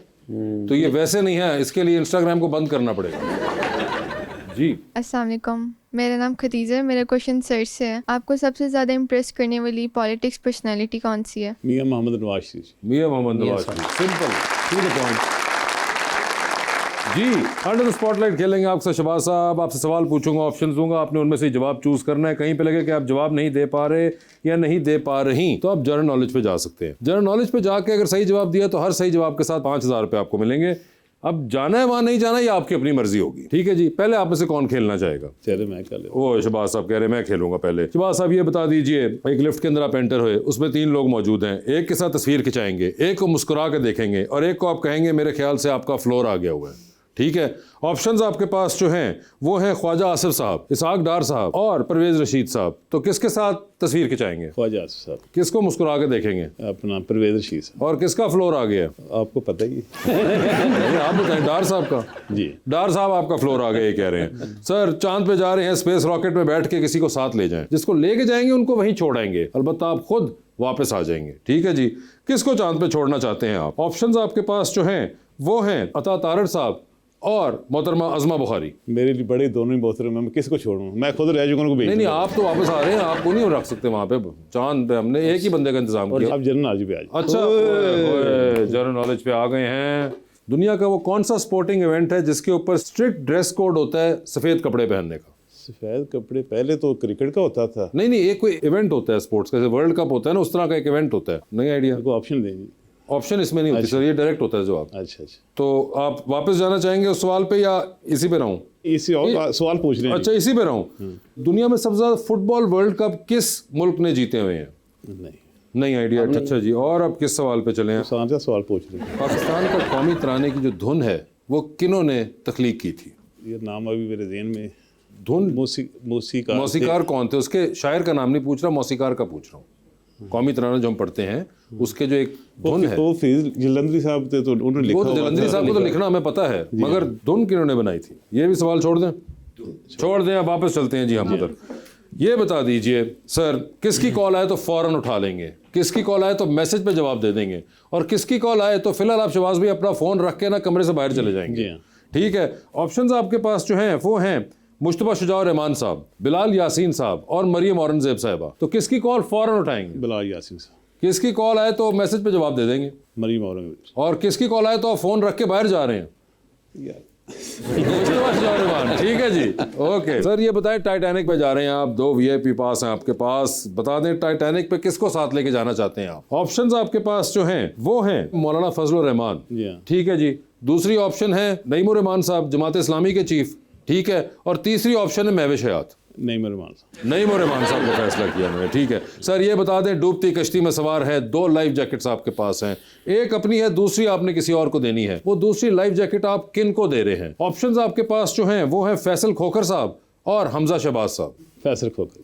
[SPEAKER 1] तो ये वैसे नहीं है, इसके लिए इंस्टाग्राम को बंद करना पड़ेगा। जी
[SPEAKER 12] अस्सलाम वालेकुम, मेरा नाम खदीजा है। मेरा क्वेश्चन सर से है, आपको सबसे ज़्यादा इम्प्रेस करने वाली पॉलिटिक्स पर्सनालिटी कौन सी है?
[SPEAKER 4] Mian Mohammad Nawaz Sharif.
[SPEAKER 1] Mian Mohammad Nawaz Sharif, simple to the point. जी अंडर द स्पॉटलाइट खेलेंगे आपसे शहबाज साहब, आपसे सवाल पूछूंगा, ऑप्शन दूंगा, आपने उनमें से जवाब चूज करना है। कहीं पे लगे कि आप जवाब नहीं दे पा रहे या नहीं दे पा रही, तो आप जनरल नॉलेज पे जा सकते हैं। जनरल नॉलेज पे जाके अगर सही जवाब दिया तो हर सही जवाब के साथ 5000 रुपये आपको मिलेंगे। अब जाना है वहां नहीं जाना, ये आपकी अपनी मर्जी होगी। ठीक है जी, पहले आप में से कौन खेलना चाहेगा?
[SPEAKER 4] चले मैं कर ले।
[SPEAKER 1] वो शहबाज साहब कह रहे मैं खेलूंगा पहले। शहबाज साहब ये बता दीजिए, एक लिफ्ट के अंदर आप एंटर हुए, उसमें 3 लोग मौजूद हैं, एक के साथ तस्वीर खिंचाएंगे, एक को मुस्कुरा के देखेंगे और एक को आप कहेंगे मेरे ख्याल से आपका फ्लोर आ गया हुआ है। ठीक है, ऑप्शंस आपके पास जो हैं वो हैं ख्वाजा आसिफ साहब, इसहाक डार साहब और परवेज रशीद साहब। तो किसके साथ तस्वीर खिंचाएंगे?
[SPEAKER 4] ख्वाजा आसिफ साहब।
[SPEAKER 1] किसको मुस्कुरा के देखेंगे?
[SPEAKER 4] अपना परवेज रशीद साहब।
[SPEAKER 1] और किसका फ्लोर आ गया?
[SPEAKER 4] आपको पता ही
[SPEAKER 1] आप बताएं। डार साहब का?
[SPEAKER 4] जी
[SPEAKER 1] डार साहब आपका फ्लोर आ गया ये कह रहे हैं। सर चांद पे जा रहे हैं, स्पेस रॉकेट में बैठ के किसी को साथ ले जाएं, जिसको लेके जाएंगे उनको वहीं छोड़ाएंगे, अलबत्ता आप खुद वापस आ जाएंगे। ठीक है जी, किसको चांद पे छोड़ना चाहते हैं आप? ऑप्शंस आपके पास जो हैं वो हैं अता तारड़ साहब और मोहतरमा अज़मा बुखारी।
[SPEAKER 4] मेरे लिए बड़े दोनों ही मोहतरम हैं, मैं किसको छोड़ूं, मैं खुद रह जाऊंगा, उनको भेज
[SPEAKER 1] नहीं
[SPEAKER 4] दूंगा।
[SPEAKER 1] आप तो वापस आ रहे हैं, आपको नहीं रख सकते वहाँ पे, चांद पे हमने एक ही बंदे का इंतजाम किया।
[SPEAKER 4] आप जनरल नॉलेज पे आ जाओ।
[SPEAKER 1] अच्छा जनरल नॉलेज पे आ गए हैं। दुनिया का वो कौन सा स्पोर्टिंग इवेंट है जिसके ऊपर स्ट्रिक्ट ड्रेस कोड होता है सफ़ेद कपड़े पहनने का?
[SPEAKER 4] सफ़ेद कपड़े पहले तो क्रिकेट का होता था।
[SPEAKER 1] नहीं एक कोई इवेंट होता है स्पोर्ट्स का, जैसे वर्ल्ड कप होता है ना, उस तरह का एक इवेंट होता है। नहीं आइडिया?
[SPEAKER 4] को ऑप्शन देंगे?
[SPEAKER 1] ऑप्शन इसमें नहीं होती सर, ये डायरेक्ट होता है जवाब।
[SPEAKER 4] अच्छा।
[SPEAKER 1] तो आप वापस जाना चाहेंगे उस सवाल पे या इसी पे रहूं?
[SPEAKER 4] इसी और सवाल पूछ रहे हैं।
[SPEAKER 1] अच्छा इसी पे रहूं। दुनिया में सबसे ज्यादा फुटबॉल वर्ल्ड कप किस मुल्क ने जीते हुए हैं? नहीं आइडिया। अच्छा जी, और अब किस सवाल पे चले हैं?
[SPEAKER 4] सवाल पूछ रहे हैं।
[SPEAKER 1] पाकिस्तान का कौमी तराने की जो धुन है वो किन्होंने तख्लीक की थी?
[SPEAKER 4] ये नाम अभी मेरे ज़हन में।
[SPEAKER 1] धुन
[SPEAKER 4] मौसीकार
[SPEAKER 1] कौन थे? उसके शायर का नाम नहीं पूछ रहा, मौसीकार का पूछ रहा हूँ। कौमी तराना जो हम पढ़ते हैं उसके जो एक धुन है,
[SPEAKER 4] तो जलंधरी साहब थे, तो उन्होंने लिखा।
[SPEAKER 1] वो तो जलंधरी साहब को तो लिखना हमें पता है, मगर धुन किन्होंने बनाई थी? ये भी सवाल छोड़ दें, अब वापस चलते हैं जी हम उधर। ये बता दीजिए सर, किसकी कॉल आए तो फौरन उठा लेंगे, किसकी कॉल आए तो मैसेज पे जवाब दे देंगे, और किसकी कॉल आए तो फिलहाल आप शहबाज भाई अपना फ़ोन रख के ना कमरे से बाहर चले जाएंगे? ठीक है। ऑप्शंस आपके पास जो हैं वो हैं मुश्तबा शुजाउर रहमान साहब, बिलाल यासीन साहब और मरियम औरंगजेब साहिबा। तो किसकी कॉल फौरन उठाएंगे?
[SPEAKER 4] बिलाल यासीन साहब।
[SPEAKER 1] किसकी कॉल आए तो मैसेज पे जवाब दे देंगे?
[SPEAKER 4] मरियम औरंगजेब।
[SPEAKER 1] और किसकी कॉल आए तो आप फ़ोन रख के बाहर जा रहे हैं? ठीक है जी, ओके सर। ये बताएं, टाइटैनिक पे जा रहे हैं आप, 2 VIP पास हैं आपके पास, बता दें टाइटैनिक पे किसको साथ लेके जाना चाहते हैं आप? ऑप्शंस आपके पास जो हैं वो हैं मौलाना फजलुर रहमान, ठीक है जी। दूसरी ऑप्शन है नईमुर रहमान साहब, जमात इस्लामी के चीफ, ठीक है। और तीसरी ऑप्शन है महविश हयात। नईमुर रहमान साहब का फैसला किया मैंने, ठीक है सर। ये बता दें, डूबती कश्ती में सवार है, 2 लाइफ जैकेट्स आपके पास हैं, एक अपनी है, दूसरी आपने किसी और को देनी है। वो दूसरी लाइफ जैकेट आप किन को दे रहे हैं? ऑप्शंस आपके पास जो हैं वो हैं फैसल खोखर साहब और हमजा शहबाज साहब।
[SPEAKER 4] फैसल खोखर।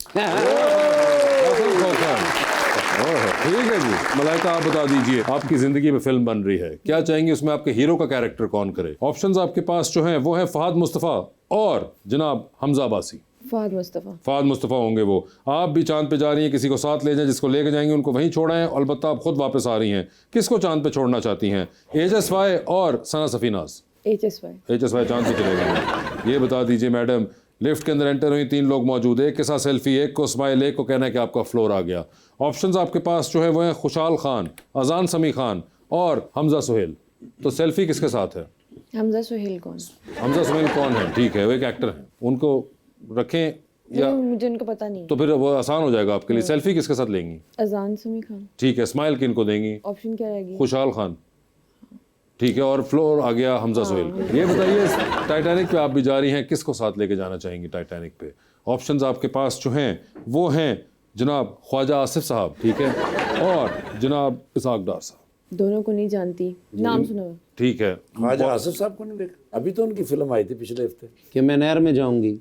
[SPEAKER 1] ठीक है जी। मलाइका आप बता दीजिए, आपकी जिंदगी में फिल्म बन रही है, क्या चाहेंगे उसमें आपके हीरो का कैरेक्टर कौन करे? ऑप्शंस आपके पास जो हैं वो है फहद मुस्तफ़ा और जनाब हमजा अब्बासी।
[SPEAKER 5] फहद
[SPEAKER 1] मुस्तफ़ा होंगे वो। आप भी चांद पे जा रही हैं, किसी को साथ ले जाएं, जिसको लेके जाएंगे उनको वहीं छोड़ाएं, अलबत्ता आप खुद वापस आ रही हैं। किसको चांद पे छोड़ना चाहती हैं? HSY और सना सफीनाज? HSY चांद पे चले गए। ये बता दीजिए मैडम, लिफ्ट के अंदर एंटर हुई, 3 लोग मौजूद, एक के साथ सेल्फी, एक को स्माइल, एक को कहना है कि आपका फ्लोर आ गया। ऑप्शंस आपके पास जो है वो हैं खुशहाल खान, अजान समी खान और हमजा सुहेल। तो सेल्फी किसके साथ है?
[SPEAKER 5] हमजा सुहेल कौन
[SPEAKER 1] है? ठीक है, वो एक एक्टर है, उनको रखें या
[SPEAKER 5] मुझे उनको पता नहीं,
[SPEAKER 1] तो फिर वो आसान हो जाएगा आपके लिए। सेल्फी किसके साथ लेंगी?
[SPEAKER 5] अजान समी खान।
[SPEAKER 1] ठीक है। स्माइल किन को देंगी?
[SPEAKER 5] ऑप्शन क्या रहेगी?
[SPEAKER 1] खुशहाल खान, ठीक है। और फ्लोर आ गया हमजा सुहेल। ये बताइए, टाइटैनिक पे आप भी जा रही हैं, किसको साथ लेके जाना चाहेंगी टाइटैनिक पे? ऑप्शंस आपके पास जो हैं वो हैं जनाब ख्वाजा आसिफ साहब, ठीक है, और जनाब इसाक डार साहब।
[SPEAKER 5] दोनों को नहीं जानती, नाम सुना हुआ।
[SPEAKER 1] ठीक है।
[SPEAKER 3] ख्वाजा आसिफ साहब को नहीं देखा? अभी तो उनकी फिल्म आई थी पिछले हफ्ते
[SPEAKER 2] कि मैं नहर में जाऊंगी।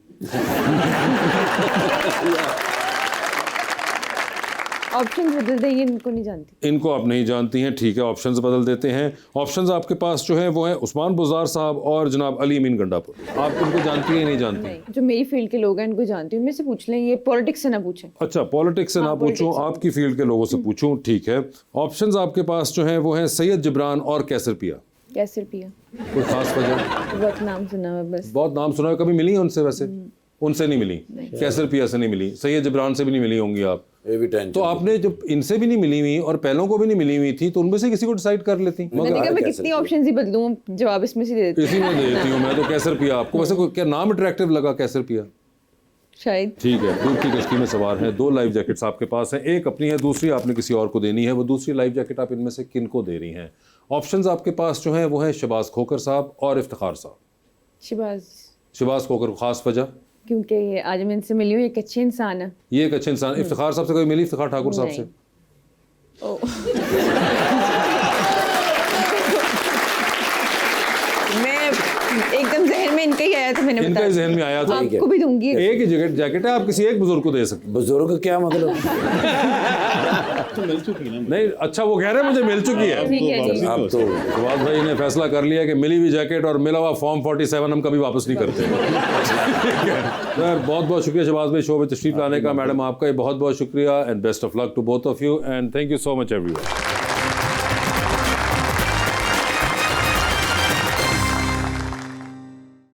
[SPEAKER 5] ऑप्शंस बदल देंगे, इनको नहीं जानती।
[SPEAKER 1] इनको आप नहीं जानती हैं, ठीक है। ऑप्शंस बदल देते हैं। ऑप्शंस आपके पास जो है वो है उस्मान बुज़ार साहब और जनाब अली अमीन गंडापुर। आप इनको जानती हैं? नहीं जानती?
[SPEAKER 5] नहीं, जो मेरी फील्ड के लोग हैं इनको जानती हूँ। उनमें से पूछ लें, ये पॉलिटिक्स से ना पूछें।
[SPEAKER 1] अच्छा, पॉलिटिक्स से ना पूछूं, आपकी फील्ड के लोगों से पूछूं, ठीक है। ऑप्शंस आपके पास जो है वो है सैयद जिब्रान और कैसर पिया। कोई खास वजह?
[SPEAKER 5] बहुत नाम सुना हुआ, बस
[SPEAKER 1] बहुत नाम सुना है। कभी मिली है उनसे? वैसे उनसे नहीं मिली, कैसर पिया से नहीं मिली, सैयद जिब्रान से भी नहीं मिली होंगी आप। तो आपने जब इनसे भी नहीं मिली हुई और पहलों को भी नहीं मिली हुई थी, तो उनमें से किसी को डिसाइड कर लेती।
[SPEAKER 5] मगर मैं कितनी ऑप्शंस ही बदलूं, जवाब इसमें से दे देती हूं।
[SPEAKER 1] इसी में दे देती हूं मैं तो। कैसर पिया आपको वैसे क्या नाम अट्रैक्टिव लगा? कैसर पिया
[SPEAKER 5] शायद।
[SPEAKER 1] ठीक है। डूबती कश्ती में सवार हैं, 2 लाइफ जैकेट्स आपके पास हैं, एक अपनी है, दूसरी आपने किसी और को देनी है। वो दूसरी लाइफ जैकेट आप इनमें से किन को दे रही हैं? ऑप्शंस आपके पास जो हैं वो है शहबाज खोखर साहब और इफ्तिखार साहब। शहबाज खोखर, खास वजह?
[SPEAKER 5] क्योंकि ये आज मैं इनसे मिली हूँ, एक अच्छे इंसान है।
[SPEAKER 1] ये एक अच्छे इंसान। इफ्तिखार साहब से कभी मिली? इफ्तिखार ठाकुर साहब से?
[SPEAKER 5] एकदम जहन में इनका ही आया था, मैंने
[SPEAKER 1] इनका ही जहन में आया था।
[SPEAKER 5] आपको भी दूंगी।
[SPEAKER 1] एक ही जैकेट है, आप किसी एक बुजुर्ग को दे सकते।
[SPEAKER 3] बुजुर्ग क्या मतलब?
[SPEAKER 4] तो मिल चुकी ना।
[SPEAKER 1] नहीं, अच्छा वो कह रहे हैं मुझे मिल चुकी है।
[SPEAKER 3] अब तो
[SPEAKER 1] शहबाज भाई ने फैसला कर लिया कि मिली हुई जैकेट और मिला हुआ फॉर्म 47 हम कभी वापस नहीं करते। सर बहुत बहुत शुक्रिया शहबाज भाई शो में तशरीफ लाने का। मैडम आपका बहुत बहुत शुक्रिया and best of luck to both of you and thank you so much everyone.